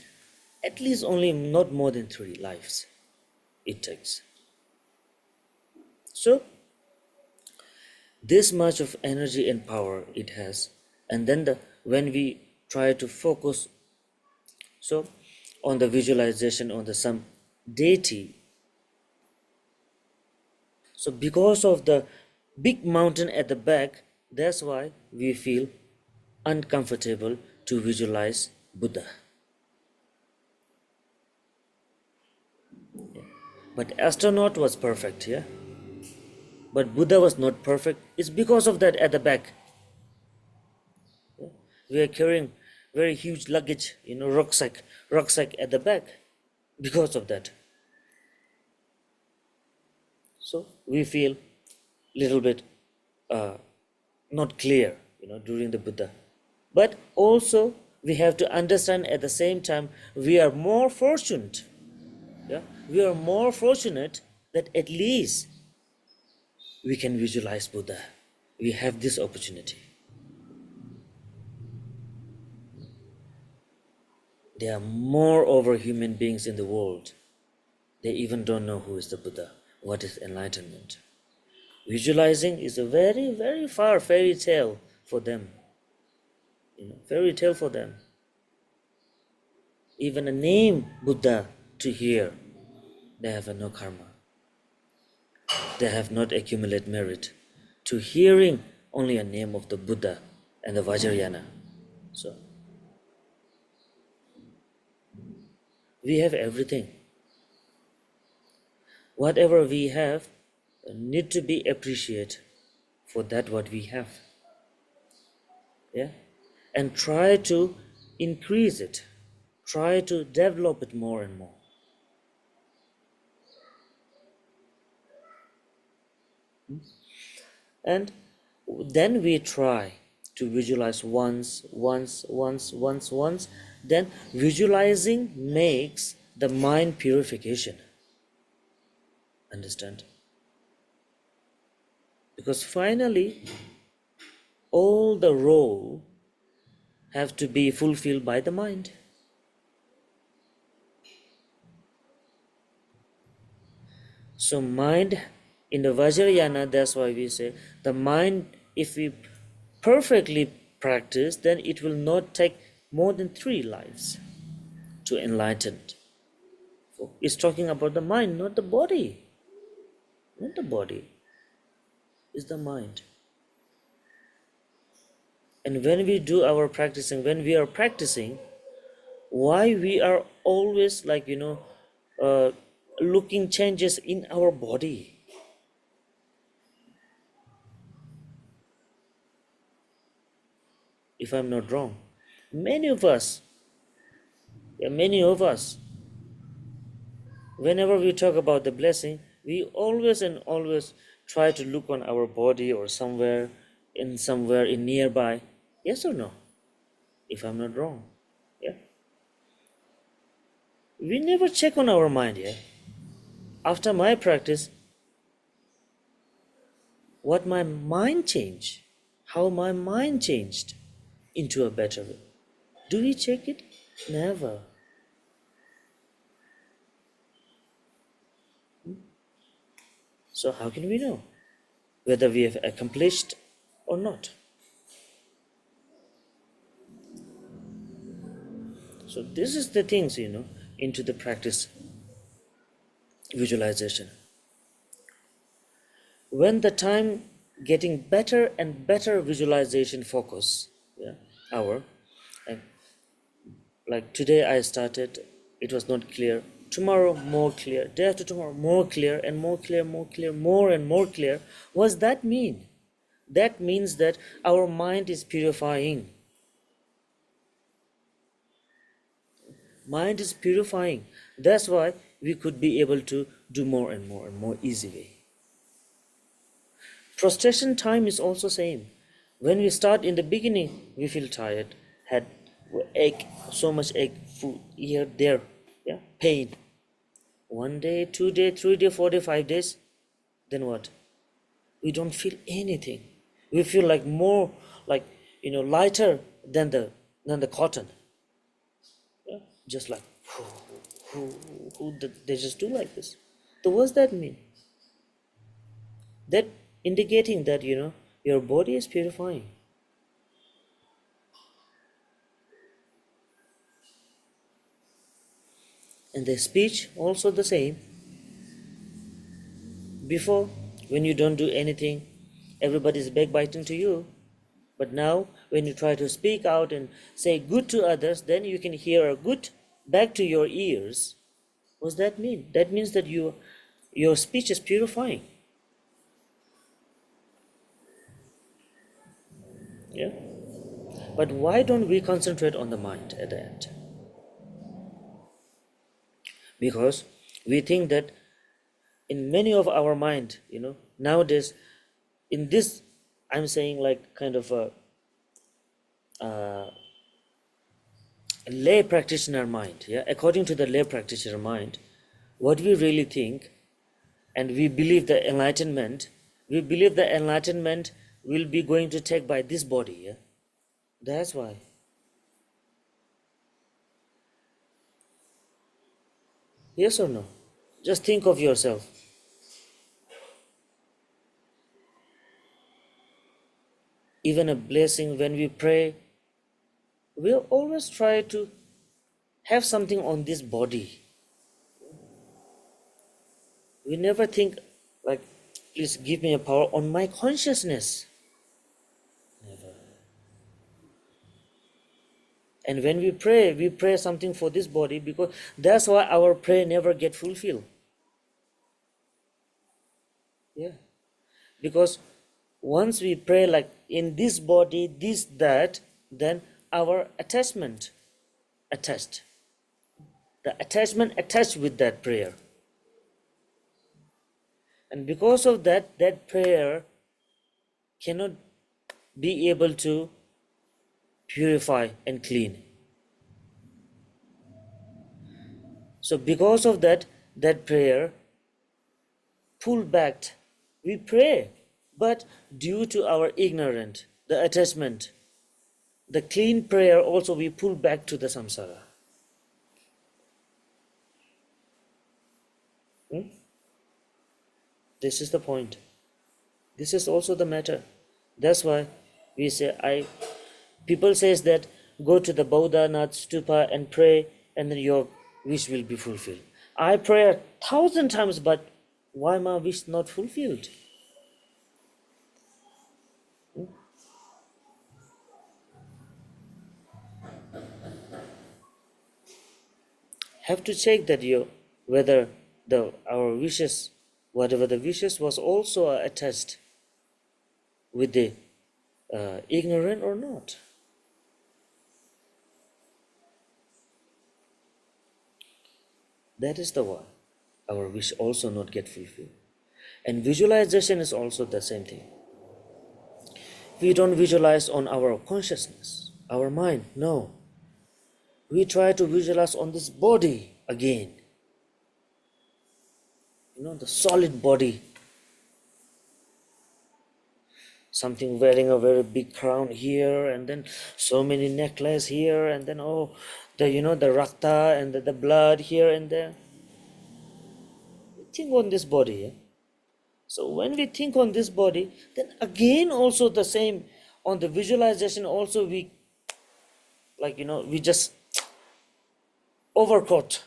at least only not more than 3 lives it takes. So this much of energy and power it has, and then when we try to focus so on the visualization on the some deity, so because of the big mountain at the back, that's why we feel uncomfortable to visualize Buddha. But astronaut was perfect, yeah, but Buddha was not perfect. It's because of that at the back. We are carrying very huge luggage, rucksack at the back because of that. So we feel little bit not clear, during the Buddha. But also we have to understand at the same time we are more fortunate. Yeah, we are more fortunate that at least we can visualize Buddha. We have this opportunity. There are more over human beings in the world. They even don't know who is the Buddha, what is enlightenment. Visualizing is a very, very far fairy tale for them. Fairy tale for them. Even a name Buddha to hear, they have no karma. They have not accumulated merit to hearing only a name of the Buddha and the Vajrayana. So we have everything. Whatever we have need to be appreciated for that what we have. Yeah? And try to increase it. Try to develop it more and more. And then we try to visualize once. Then visualizing makes the mind purification. Understand? Because finally, all the role have to be fulfilled by the mind. So mind in the Vajrayana, that's why we say the mind, if we perfectly practice, then it will not take more than 3 lives to enlighten. It's talking about the mind, not the body. Not the body, it's the mind. And when we do our practicing, when we are practicing, why we are always like, looking changes in our body? If I'm not wrong, many of us, yeah, many of us, whenever we talk about the blessing, we always and always try to look on our body or somewhere in nearby. Yes or no? If I'm not wrong. Yeah. We never check on our mind, yeah. After my practice, what my mind changed, how my mind changed into a better way. Do we check it? Never. So how can we know whether we have accomplished or not? So this is the things, into the practice visualization. When the time getting better and better visualization focus, yeah, hour, and like today I started, it was not clear. Tomorrow more clear. Day after tomorrow more clear and more clear, more clear, more and more clear. What does that mean? That means that our mind is purifying. Mind is purifying. That's why we could be able to do more and more and more easily. Prostration time is also same. When we start in the beginning, we feel tired, had ache, so much ache, food here, there, yeah, pain. 1 day, 2 day, 3 day, 4 day, 5 days. Then what? We don't feel anything. We feel like more like lighter than the cotton. Yeah? Just like they just do like this. So what's that mean? That indicating that your body is purifying. And the speech also the same. Before, when you don't do anything, everybody's backbiting to you. But now, when you try to speak out and say good to others, then you can hear a good back to your ears. What does that mean? That means that your speech is purifying. Yeah. But why don't we concentrate on the mind at the end? Because we think that in many of our mind, nowadays, in this, I'm saying like kind of a lay practitioner mind, yeah, according to the lay practitioner mind, what we really think, and we believe the enlightenment will be going to take by this body, yeah. That's why. Yes or no? Just think of yourself. Even a blessing, when we pray, we always try to have something on this body. We never think like, please give me a power on my consciousness. Never. And when we pray something for this body, because that's why our prayer never get fulfilled. Yeah. Because once we pray like in this body, this, that, then our attached. The attachment attached with that prayer. And because of that, that prayer cannot be able to purify and clean. So because of that, that prayer pull back. We pray, but due to our ignorance, the attachment, the clean prayer also we pull back to the samsara. Hmm? This is the point. This is also the matter. That's why we say people says that go to the Buddha Nath stupa and pray and then your wish will be fulfilled. I pray 1,000 times, but why my wish not fulfilled? Have to check that whether our wishes, whatever the wishes was also attached with the ignorant or not. That is the one. Our wish also not get fulfilled. And visualization is also the same thing. We don't visualize on our consciousness, our mind. No. We try to visualize on this body again. The solid body. Something wearing a very big crown here, and then so many necklace here, and then the rakta and the blood here and there. Think on this body. So when we think on this body, then again also the same on the visualization also we just overcoat,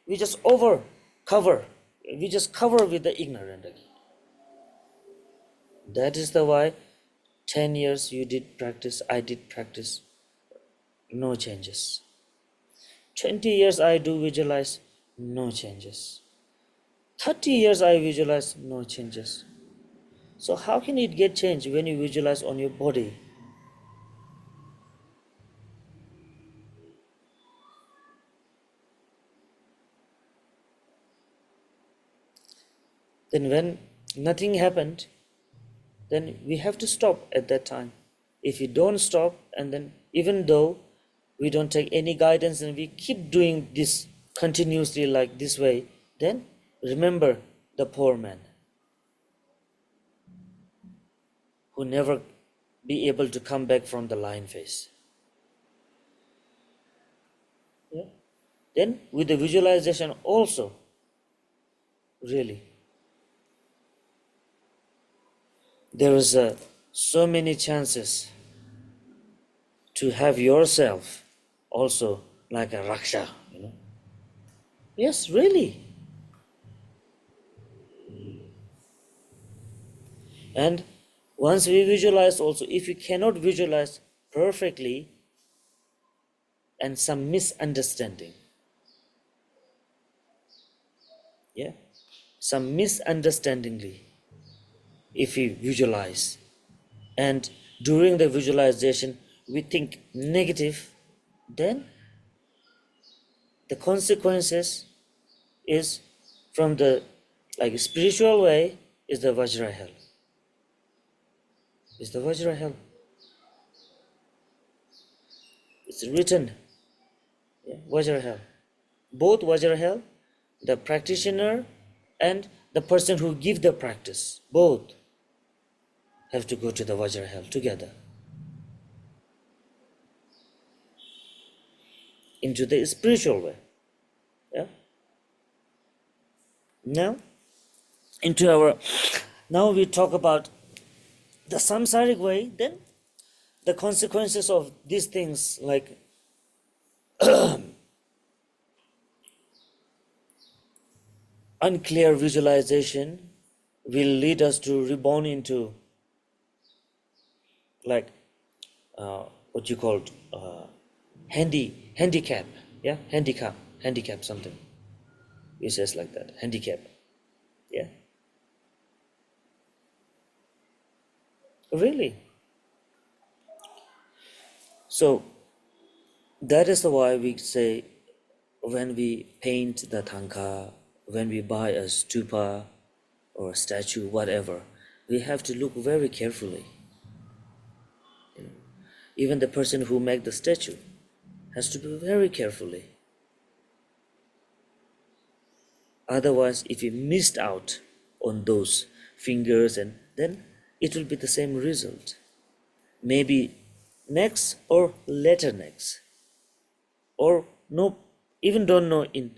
we just we just cover with the ignorant again. That is the why 10 years you did practice, I did practice, no changes. 20 years I do visualize, no changes. 30 years I visualize, no changes. So how can it get changed when you visualize on your body? Then when nothing happened, then we have to stop at that time. If we don't stop, and then even though we don't take any guidance and we keep doing this continuously like this way, then remember the poor man who never be able to come back from the lion face. Yeah? Then with the visualization also, really, there is so many chances to have yourself also like a raksha. Yes, really. And once we visualize also, if you cannot visualize perfectly and some misunderstanding, some misunderstandingly, if we visualize and during the visualization we think negative, then the consequences is from the spiritual way is the Vajra hell. Is the Vajra hell. It's written, Vajra hell. Both Vajra hell, the practitioner and the person who give the practice, both have to go to the Vajra hell together. Into the spiritual way. Yeah. Now we talk about the samsaric way, then the consequences of these things like unclear visualization will lead us to reborn into like what you called handicap, handicap something. It says like that, handicap, really. So that is why we say when we paint the tanka, when we buy a stupa or a statue, whatever, we have to look very carefully. Even the person who make the statue has to be very carefully. Otherwise, if he missed out on those fingers, and then it will be the same result. Maybe next or later next, or no, even don't know in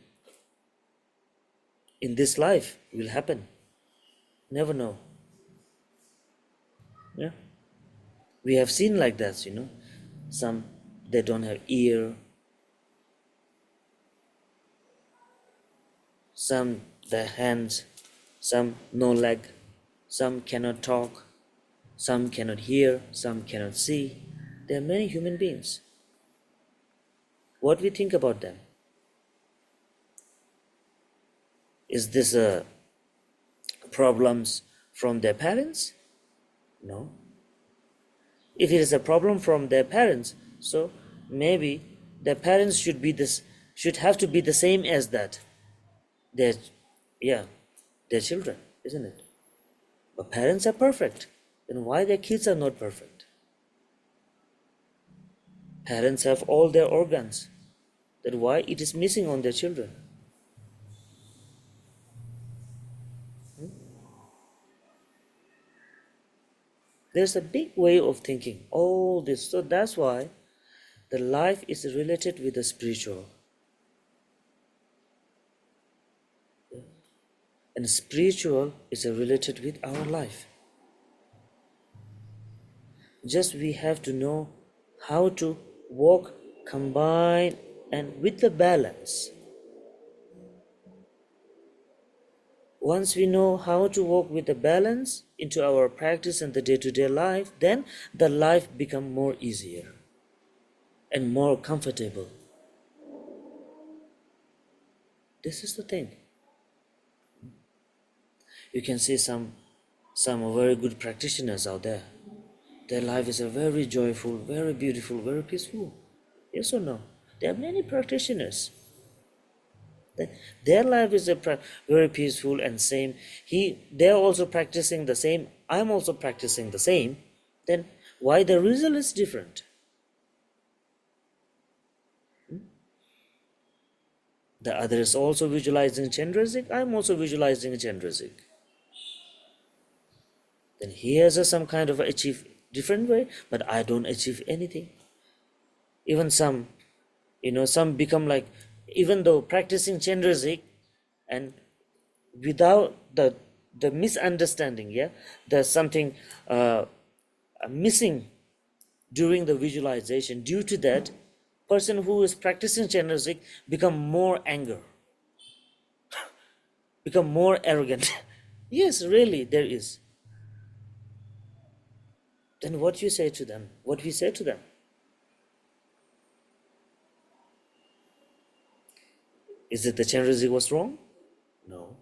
this life will happen. Never know. Yeah, we have seen like that. Some they don't have ear, some their hands, some no leg, some cannot talk, some cannot hear, some cannot see. There are many human beings. What we think about them? Is this problems from their parents? No. If it is a problem from their parents, so maybe their parents should have to be the same as that. Their yeah, their children, isn't it? But parents are perfect. Then why their kids are not perfect? Parents have all their organs. Then why it is missing on their children? There's a big way of thinking all this. So that's why the life is related with the spiritual. And spiritual is related with our life. Just we have to know how to walk, combine, and with the balance. Once we know how to walk with the balance into our practice and the day-to-day life, then the life become more easier and more comfortable. This is the thing. You can see some very good practitioners out there. Their life is a very joyful, very beautiful, very peaceful. Yes or no? There are many practitioners. Their life is very peaceful and same. They're also practicing the same. I'm also practicing the same. Then why the result is different? The other is also visualizing Chandrasik. I'm also visualizing Chandrasik. Then he has some kind of achieve different way, but I don't achieve anything. Even some become like, even though practicing Chandrasik, and without the misunderstanding, yeah, there's something missing during the visualization. Due to that, person who is practicing Chandrasik become more anger, become more arrogant. Yes, really, there is. Then what you say to them? What we say to them? Is it the Chandrasik was wrong? No.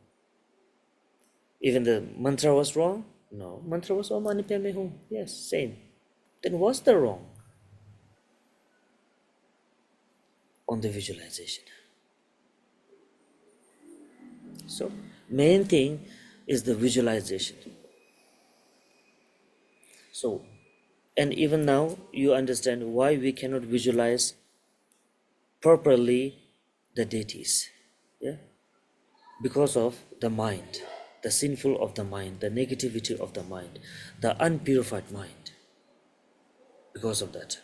Even the mantra was wrong? No. Mantra was Om Mani Padme Hum. Yes, same. Then what's the wrong on the visualization? So main thing is the visualization. So, and even now you understand why we cannot visualize properly the deities. Yeah? Because of the mind, the sinful of the mind, the negativity of the mind, the unpurified mind. Because of that.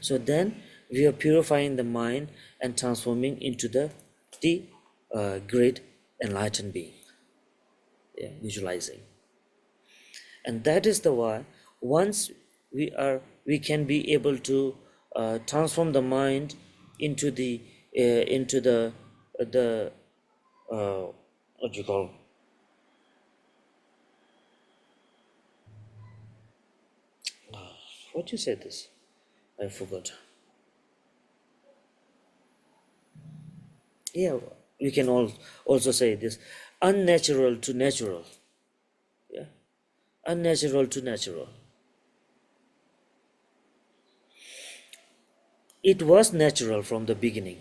So then we are purifying the mind and transforming into the great enlightened being. Yeah, visualizing. And that is the why once we can be able to transform the mind into the what you call, what you say this, I forgot. Yeah, we can also say this, unnatural to natural. Yeah, unnatural to natural. It was natural from the beginning,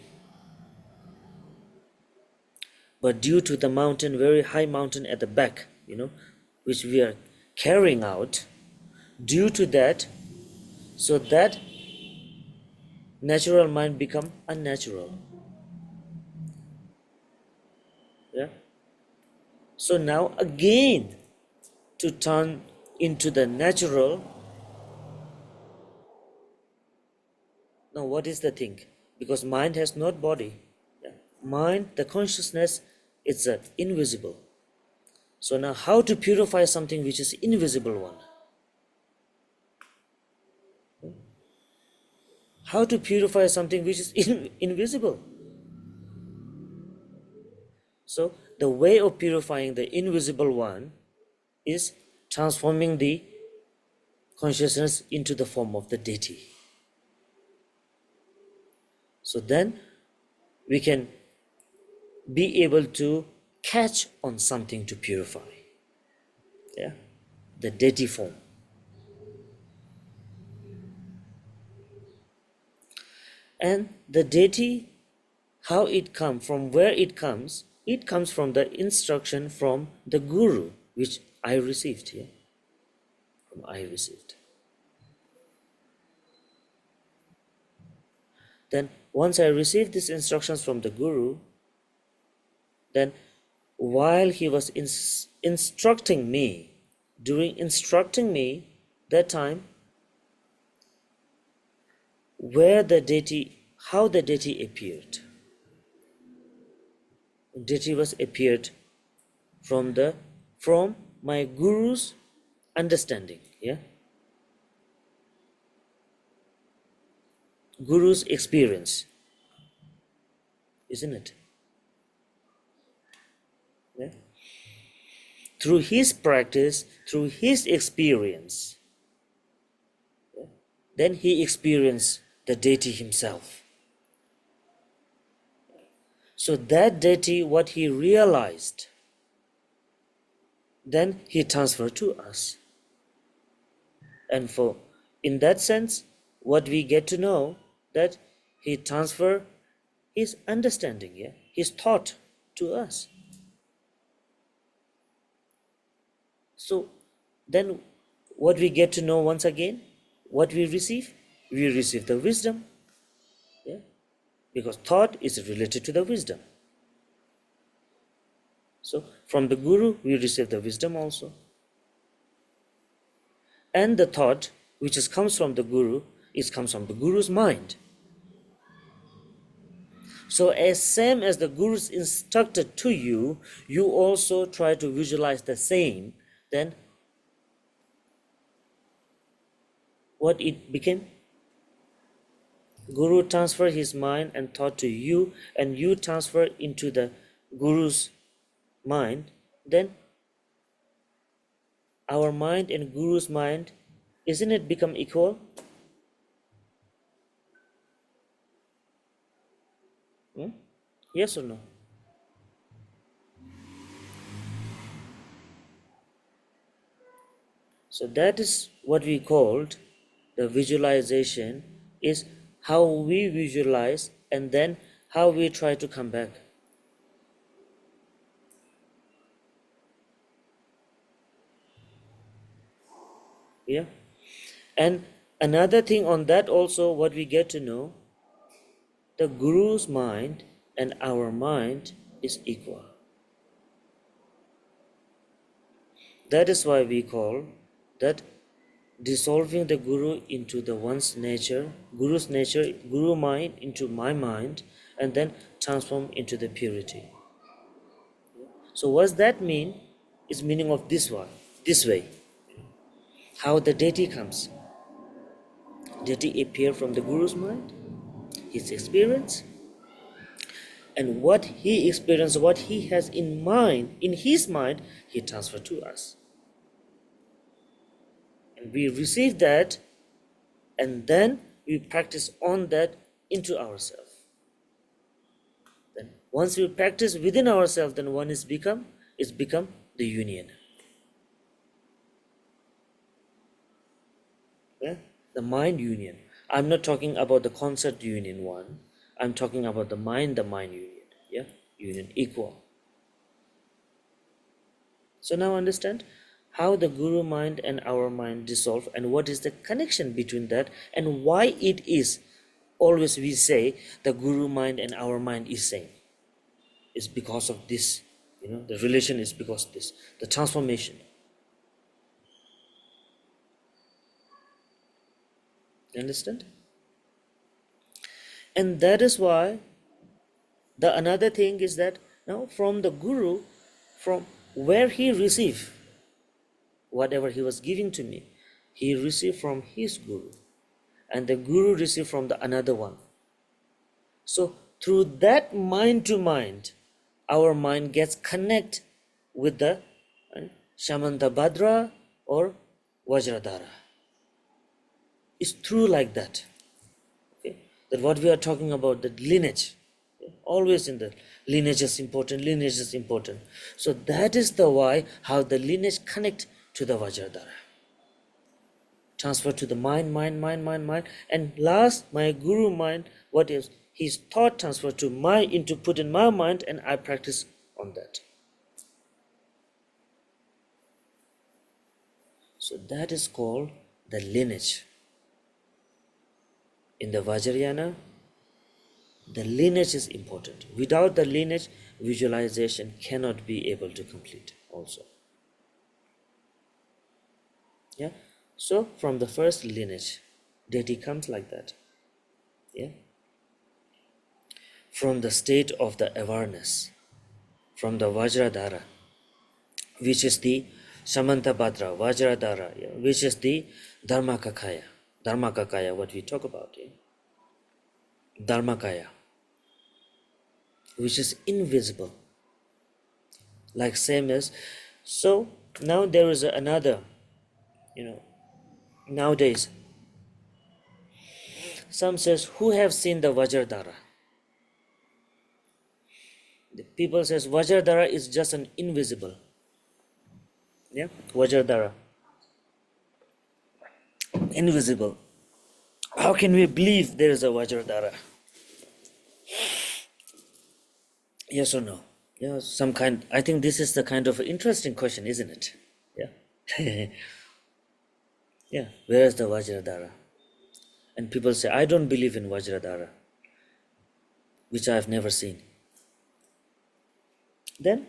but due to the mountain, very high mountain at the back, which we are carrying out, due to that So that natural mind become unnatural. Yeah. So now again to turn into the natural. Now what is the thing? Because mind has not body. Yeah. Mind, the consciousness, it's a invisible. So now how to purify something which is invisible one? How to purify something which is invisible? So the way of purifying the invisible one is transforming the consciousness into the form of the deity. So then we can be able to catch on something to purify. Yeah, the deity form. And the deity, how it comes, from where it comes from the instruction from the guru, which I received here. From I received. Then once I received these instructions from the guru, then while he was instructing me, during instructing me, that time, where the deity, how the deity appeared. Deity was appeared from my guru's understanding, yeah, guru's experience, isn't it? Yeah. Through his practice, through his experience, then he experienced the deity himself. So that deity, what he realized, then he transferred to us. And for in that sense, what we get to know that he transferred his understanding, yeah, his thought to us. So then what we get to know once again, what we receive? We receive the wisdom. Yeah? Because thought is related to the wisdom. So from the guru we receive the wisdom also. And the thought which comes from the guru, it comes from the guru's mind. So as same as the guru's instructed to you, you also try to visualize the same. Then what it became? Guru transfer his mind and thought to you, and you transfer into the guru's mind. Then our mind and guru's mind, isn't it become equal? Hmm? Yes or no? So that is what we called the visualization, is how we visualize and then how we try to come back. Yeah. And another thing on that also, what we get to know, the guru's mind and our mind is equal. That is why we call that dissolving the guru into the one's nature, guru's nature, guru mind into my mind, and then transform into the purity. So what's that mean? Is meaning of this one, this way. How the deity comes. Deity appear from the guru's mind, his experience, and what he experienced, what he has in mind, in his mind, he transferred to us. And we receive that, and then we practice on that into ourselves. Then once we practice within ourselves, then one is become the union. Yeah? The mind union. I'm not talking about the concept union one. I'm talking about the mind union. Yeah? Union equal. So now understand how the guru mind and our mind dissolve, and what is the connection between that, and why it is always we say the guru mind and our mind is same. It's because of this, the relation is because of this, the transformation. You understand? And that is why the another thing is that now from the guru, from where he received whatever he was giving to me, he received from his guru, and the guru received from the another one. So through that mind to mind, our mind gets connect with the Shamanta Bhadra or Vajradhara. It's true like that. Okay? That what we are talking about, the lineage, always in the lineage is important, lineage is important. So that is the why, how the lineage connect to the Vajradhara. Transfer to the mind, and last my guru mind, what is his thought transfer to my into put in my mind, and I practice on that. So that is called the lineage. In the Vajrayana, the lineage is important. Without the lineage, visualization cannot be able to complete also. Yeah. So from the first lineage, deity comes like that. Yeah. From the state of the awareness, from the Vajradhara, which is the Samantabhadra, Vajradhara, yeah, which is the Dharmakakaya, what we talk about, yeah? Dharmakaya, which is invisible, like same as. So now there is another, nowadays, some says, who have seen the Vajradhara? The people says Vajradhara is just an invisible, yeah, Vajradhara, invisible. How can we believe there is a Vajradhara? Yes or no? Yeah, some kind. I think this is the kind of interesting question, isn't it? Yeah. Yeah. Where is the Vajradhara? And people say, I don't believe in Vajradhara, which I have never seen. Then,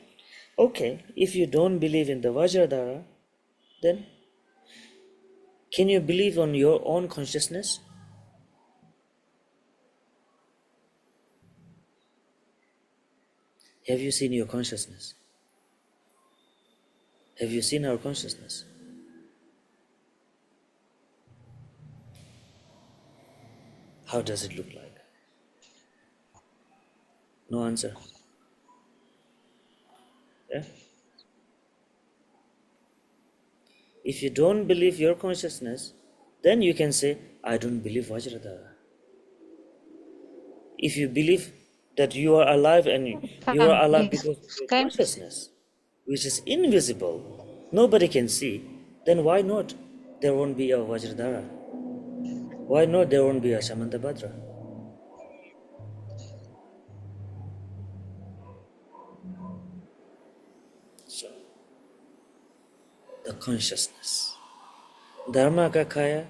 okay, if you don't believe in the Vajradhara, then can you believe on your own consciousness? Have you seen your consciousness? Have you seen our consciousness? How does it look like? No answer. Yeah? If you don't believe your consciousness, then you can say, I don't believe Vajradhara. If you believe that you are alive and you are alive Yes. because of your Can consciousness, which is invisible, nobody can see, then why not? There won't be a Vajradhara. Why not there won't be a Samantabhadra? So, the consciousness. Dharmakakaya,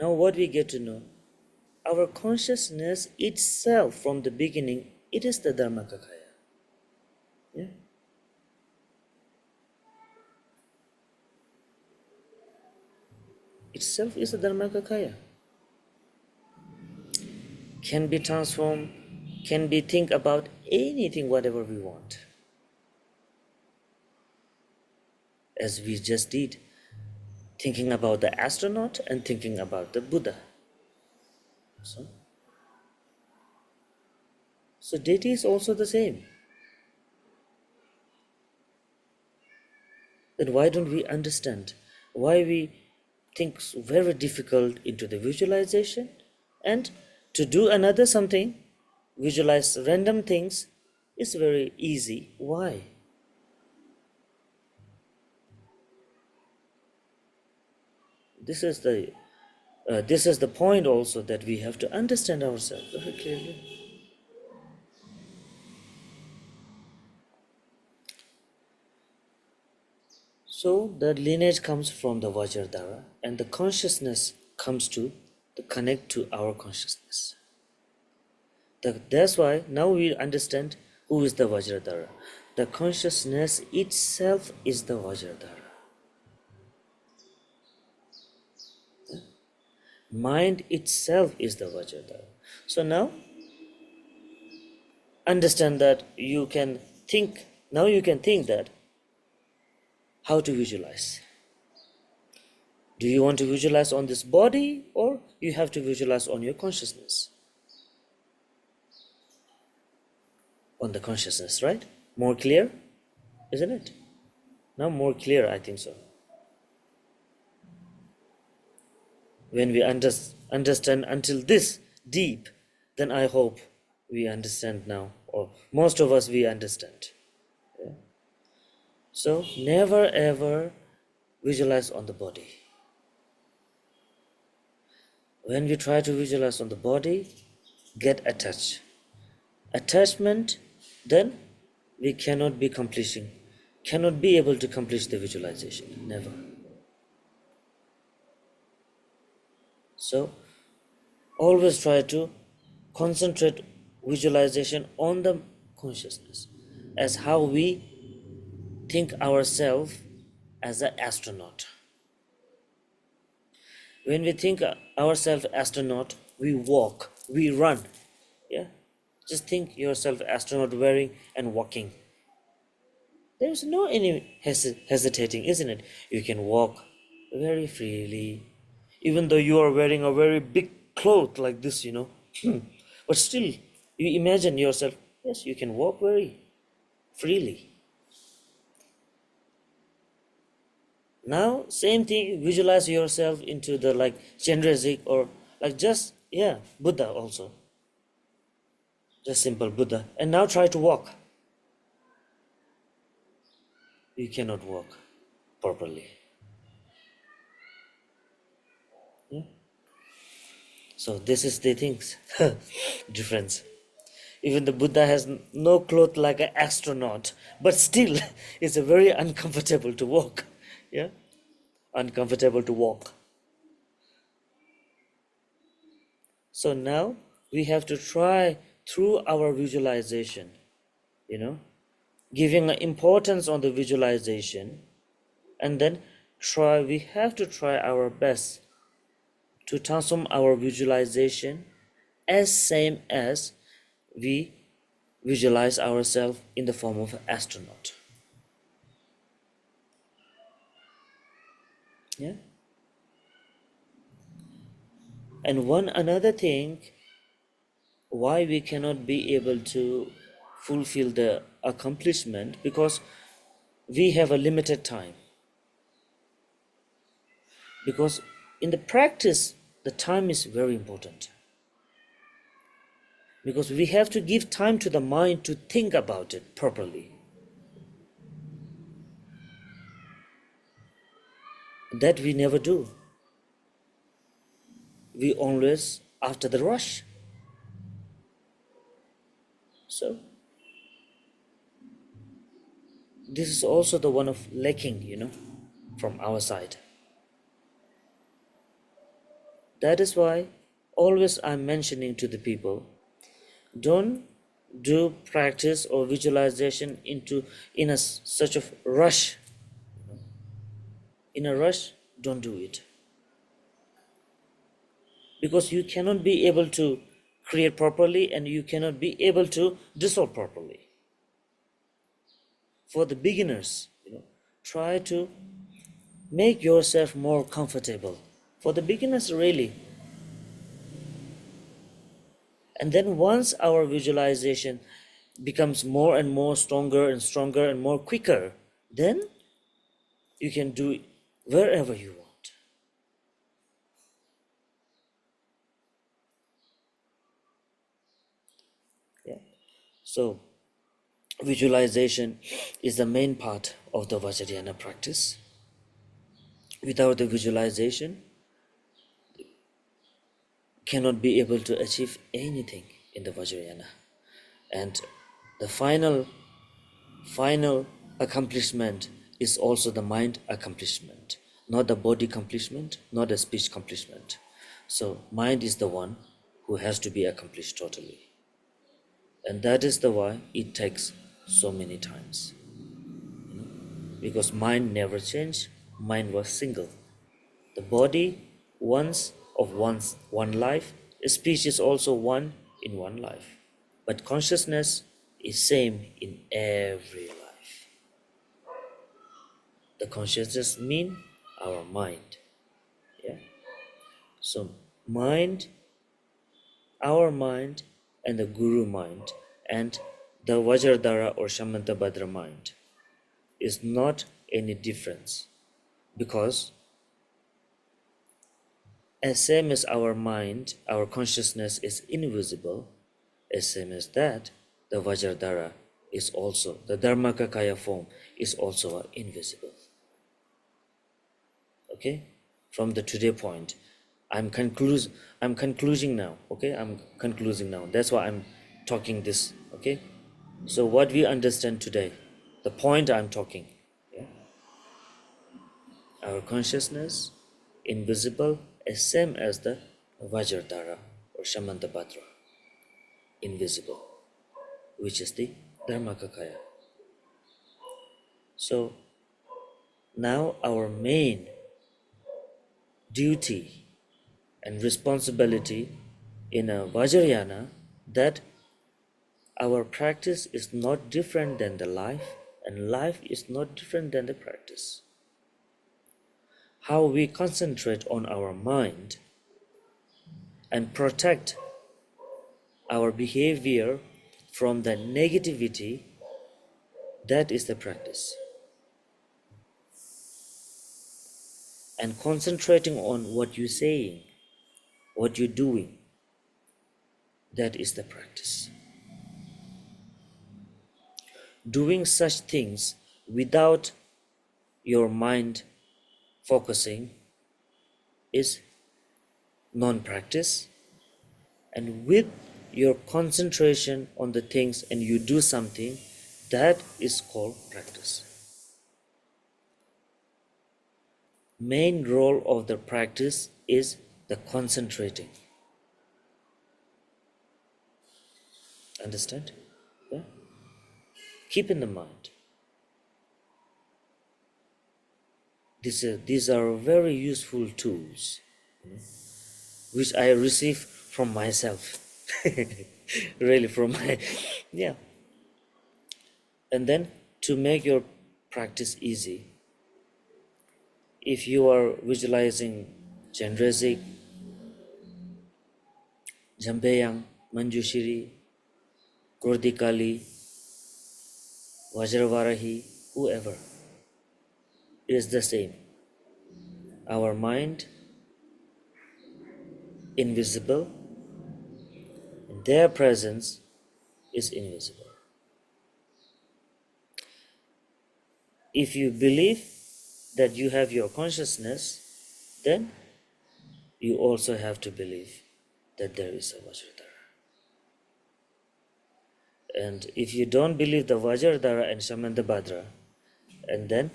now what we get to know, our consciousness itself from the beginning, it is the Dharmakakaya. Yeah? Itself is the Dharmakakaya. Can be transformed, can be think about anything, whatever we want. As we just did, thinking about the astronaut and thinking about the Buddha. So deity is also the same. Then why don't we understand why we think very difficult into the visualization, and to do another something, visualize random things is very easy. Why? This is the point also, that we have to understand ourselves very clearly. So the lineage comes from the Vajradhara, and the consciousness comes to the connect to our consciousness. That's why now we understand who is the Vajradhara. The consciousness itself is the Vajradhara. Mind itself is the Vajradhara. So now understand that you can think, now you can think that how to visualize. Do you want to visualize on this body, or you have to visualize on your consciousness? On the consciousness, right? More clear, isn't it? Now more clear, I think so. When we understand until this deep, then I hope we understand now, or most of us we understand. Yeah? So never ever visualize on the body. When we try to visualize on the body, get attached. Attachment, then we cannot be able to accomplish the visualization. Never. So always try to concentrate visualization on the consciousness, as how we think ourselves as an astronaut. When we think ourselves astronaut, we walk, we run. Yeah, just think yourself astronaut wearing and walking. There's no any hesitating, isn't it? You can walk very freely, even though you are wearing a very big cloth like this, but still, you imagine yourself, yes, you can walk very freely. Now, same thing, visualize yourself into the like Chandrazik, or like just, yeah, Buddha also. Just simple Buddha. And now try to walk. You cannot walk properly. Yeah? So this is the things difference. Even the Buddha has no cloth like an astronaut, but still it's a very uncomfortable to walk. Yeah? Uncomfortable to walk. So now we have to try through our visualization, giving an importance on the visualization, and then we have to try our best to transform our visualization as same as we visualize ourselves in the form of an astronaut. Yeah. And one another thing, why we cannot be able to fulfill the accomplishment, because we have a limited time. Because in the practice, the time is very important. Because we have to give time to the mind to think about it properly. That we never do. We always after the rush. So this is also the one of lacking, from our side. That is why always I'm mentioning to the people, don't do practice or visualization in a such of rush. In a rush, don't do it. Because you cannot be able to create properly, and you cannot be able to dissolve properly. For the beginners, try to make yourself more comfortable. For the beginners, really. And then once our visualization becomes more and more stronger and stronger and more quicker, then you can do it wherever you want. Yeah. So visualization is the main part of the Vajrayana practice. Without the visualization, cannot be able to achieve anything in the Vajrayana. And the final accomplishment is also the mind accomplishment, not the body accomplishment, not the speech accomplishment. So mind is the one who has to be accomplished totally. And that is the why it takes so many times. Because mind never changed, mind was single. The body once of one life, speech is also one in one life. But consciousness is same in every life. The consciousness mean our mind. Yeah. So mind, our mind, and the Guru mind, and the Vajradhara or Shamantabhadra mind is not any difference, because as same as our mind, our consciousness is invisible, as same as that, the Vajradhara is also, the Dharmakaya form is also invisible. Okay? From the today point, I'm concluding now. Okay? I'm concluding now. That's why I'm talking this. Okay? So what we understand today, the point I'm talking, yeah? Our consciousness, invisible, is same as the Vajradhara or Shamantabhadra, invisible, which is the Dharmakaya. So now our main duty and responsibility in a Vajrayana, that our practice is not different than the life, and life is not different than the practice. How we concentrate on our mind and protect our behavior from the negativity, that is the practice. And concentrating on what you're saying, what you're doing, that is the practice. Doing such things without your mind focusing is non-practice, and with your concentration on the things and you do something, that is called practice. Main role of the practice is the concentrating. Understand? Yeah? Keep in the mind. These are very useful tools, which I receive from myself. Really, from my, yeah. And then to make your practice easy, if you are visualizing Chandrasik, Jambeyang, Manjushri, Kordikali, Vajravarahi, whoever, it is the same. Our mind, invisible, and their presence is invisible. If you believe that you have your consciousness, then you also have to believe that there is a Vajradhara. And if you don't believe the Vajradhara and Shamantabhadra, and then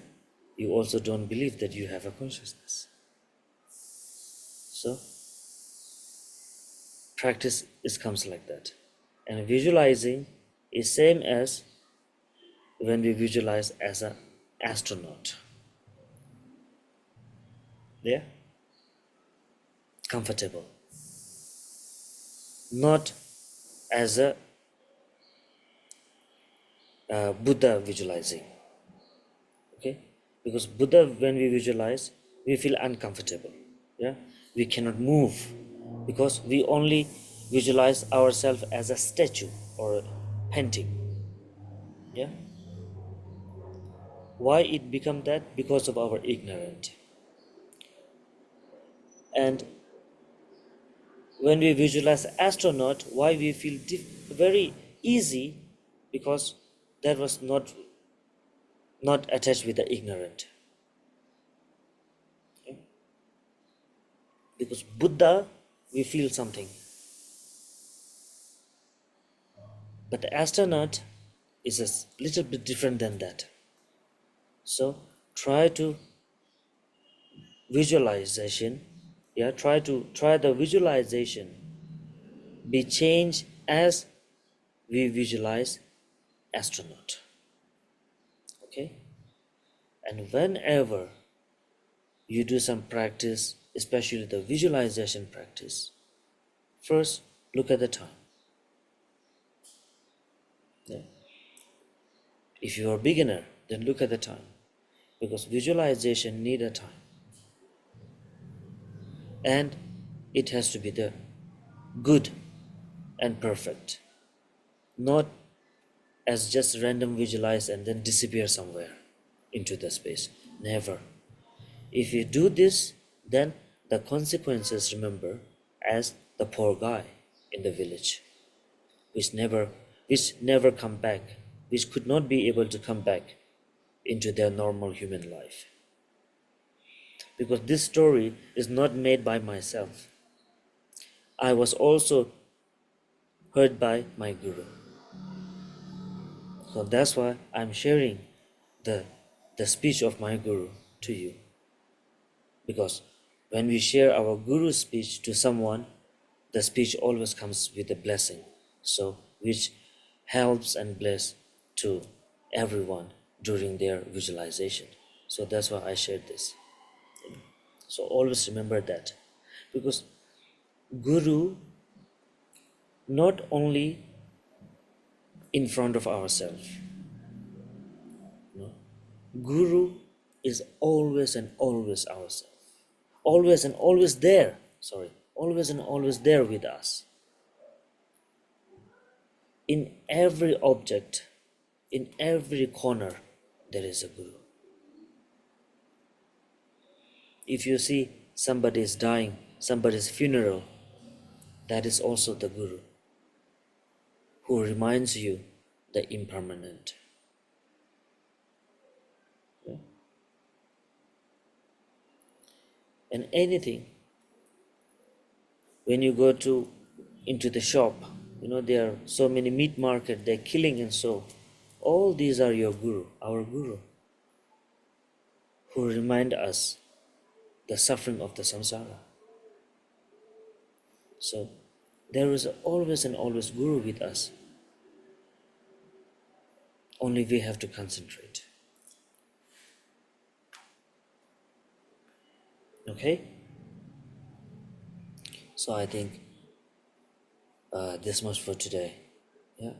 you also don't believe that you have a consciousness. So practice comes like that. And visualizing is same as when we visualize as an astronaut. Yeah? Comfortable. Not as a Buddha visualizing. Okay? Because Buddha, when we visualize, we feel uncomfortable. Yeah? We cannot move because we only visualize ourselves as a statue or a painting. Yeah? Why it become that? Because of our ignorance. And when we visualize astronaut, why we feel very easy? Because that was not attached with the ignorant. Okay? Because Buddha, we feel something. But the astronaut is a little bit different than that. So try to visualization, yeah, try the visualization be changed as we visualize astronaut. Okay, and whenever you do some practice, especially the visualization practice, first look at the time. Yeah. If you are a beginner, then look at the time, because visualization need a time, and it has to be the good and perfect, not as just random visualize and then disappear somewhere into the space. Never. If you do this, then the consequences, remember, as the poor guy in the village, which never come back, which could not be able to come back into their normal human life. Because this story is not made by myself. I was also heard by my guru. So that's why I'm sharing the the speech of my guru to you. Because when we share our guru's speech to someone, the speech always comes with a blessing. So which helps and bless to everyone during their visualization. So that's why I shared this. So always remember that. Because guru not only in front of ourselves, no? Guru is always and always ourselves. Always and always there. Sorry. Always and always there with us. In every object, in every corner, there is a guru. If you see somebody is dying, somebody's funeral, that is also the guru who reminds you the impermanent. Yeah? And anything, when you go to into the shop, there are so many meat market, they're killing, and so all these are your guru, our guru, who remind us the suffering of the samsara. So there is always and always guru with us. Only we have to concentrate. Okay? So I think this much for today. Yeah.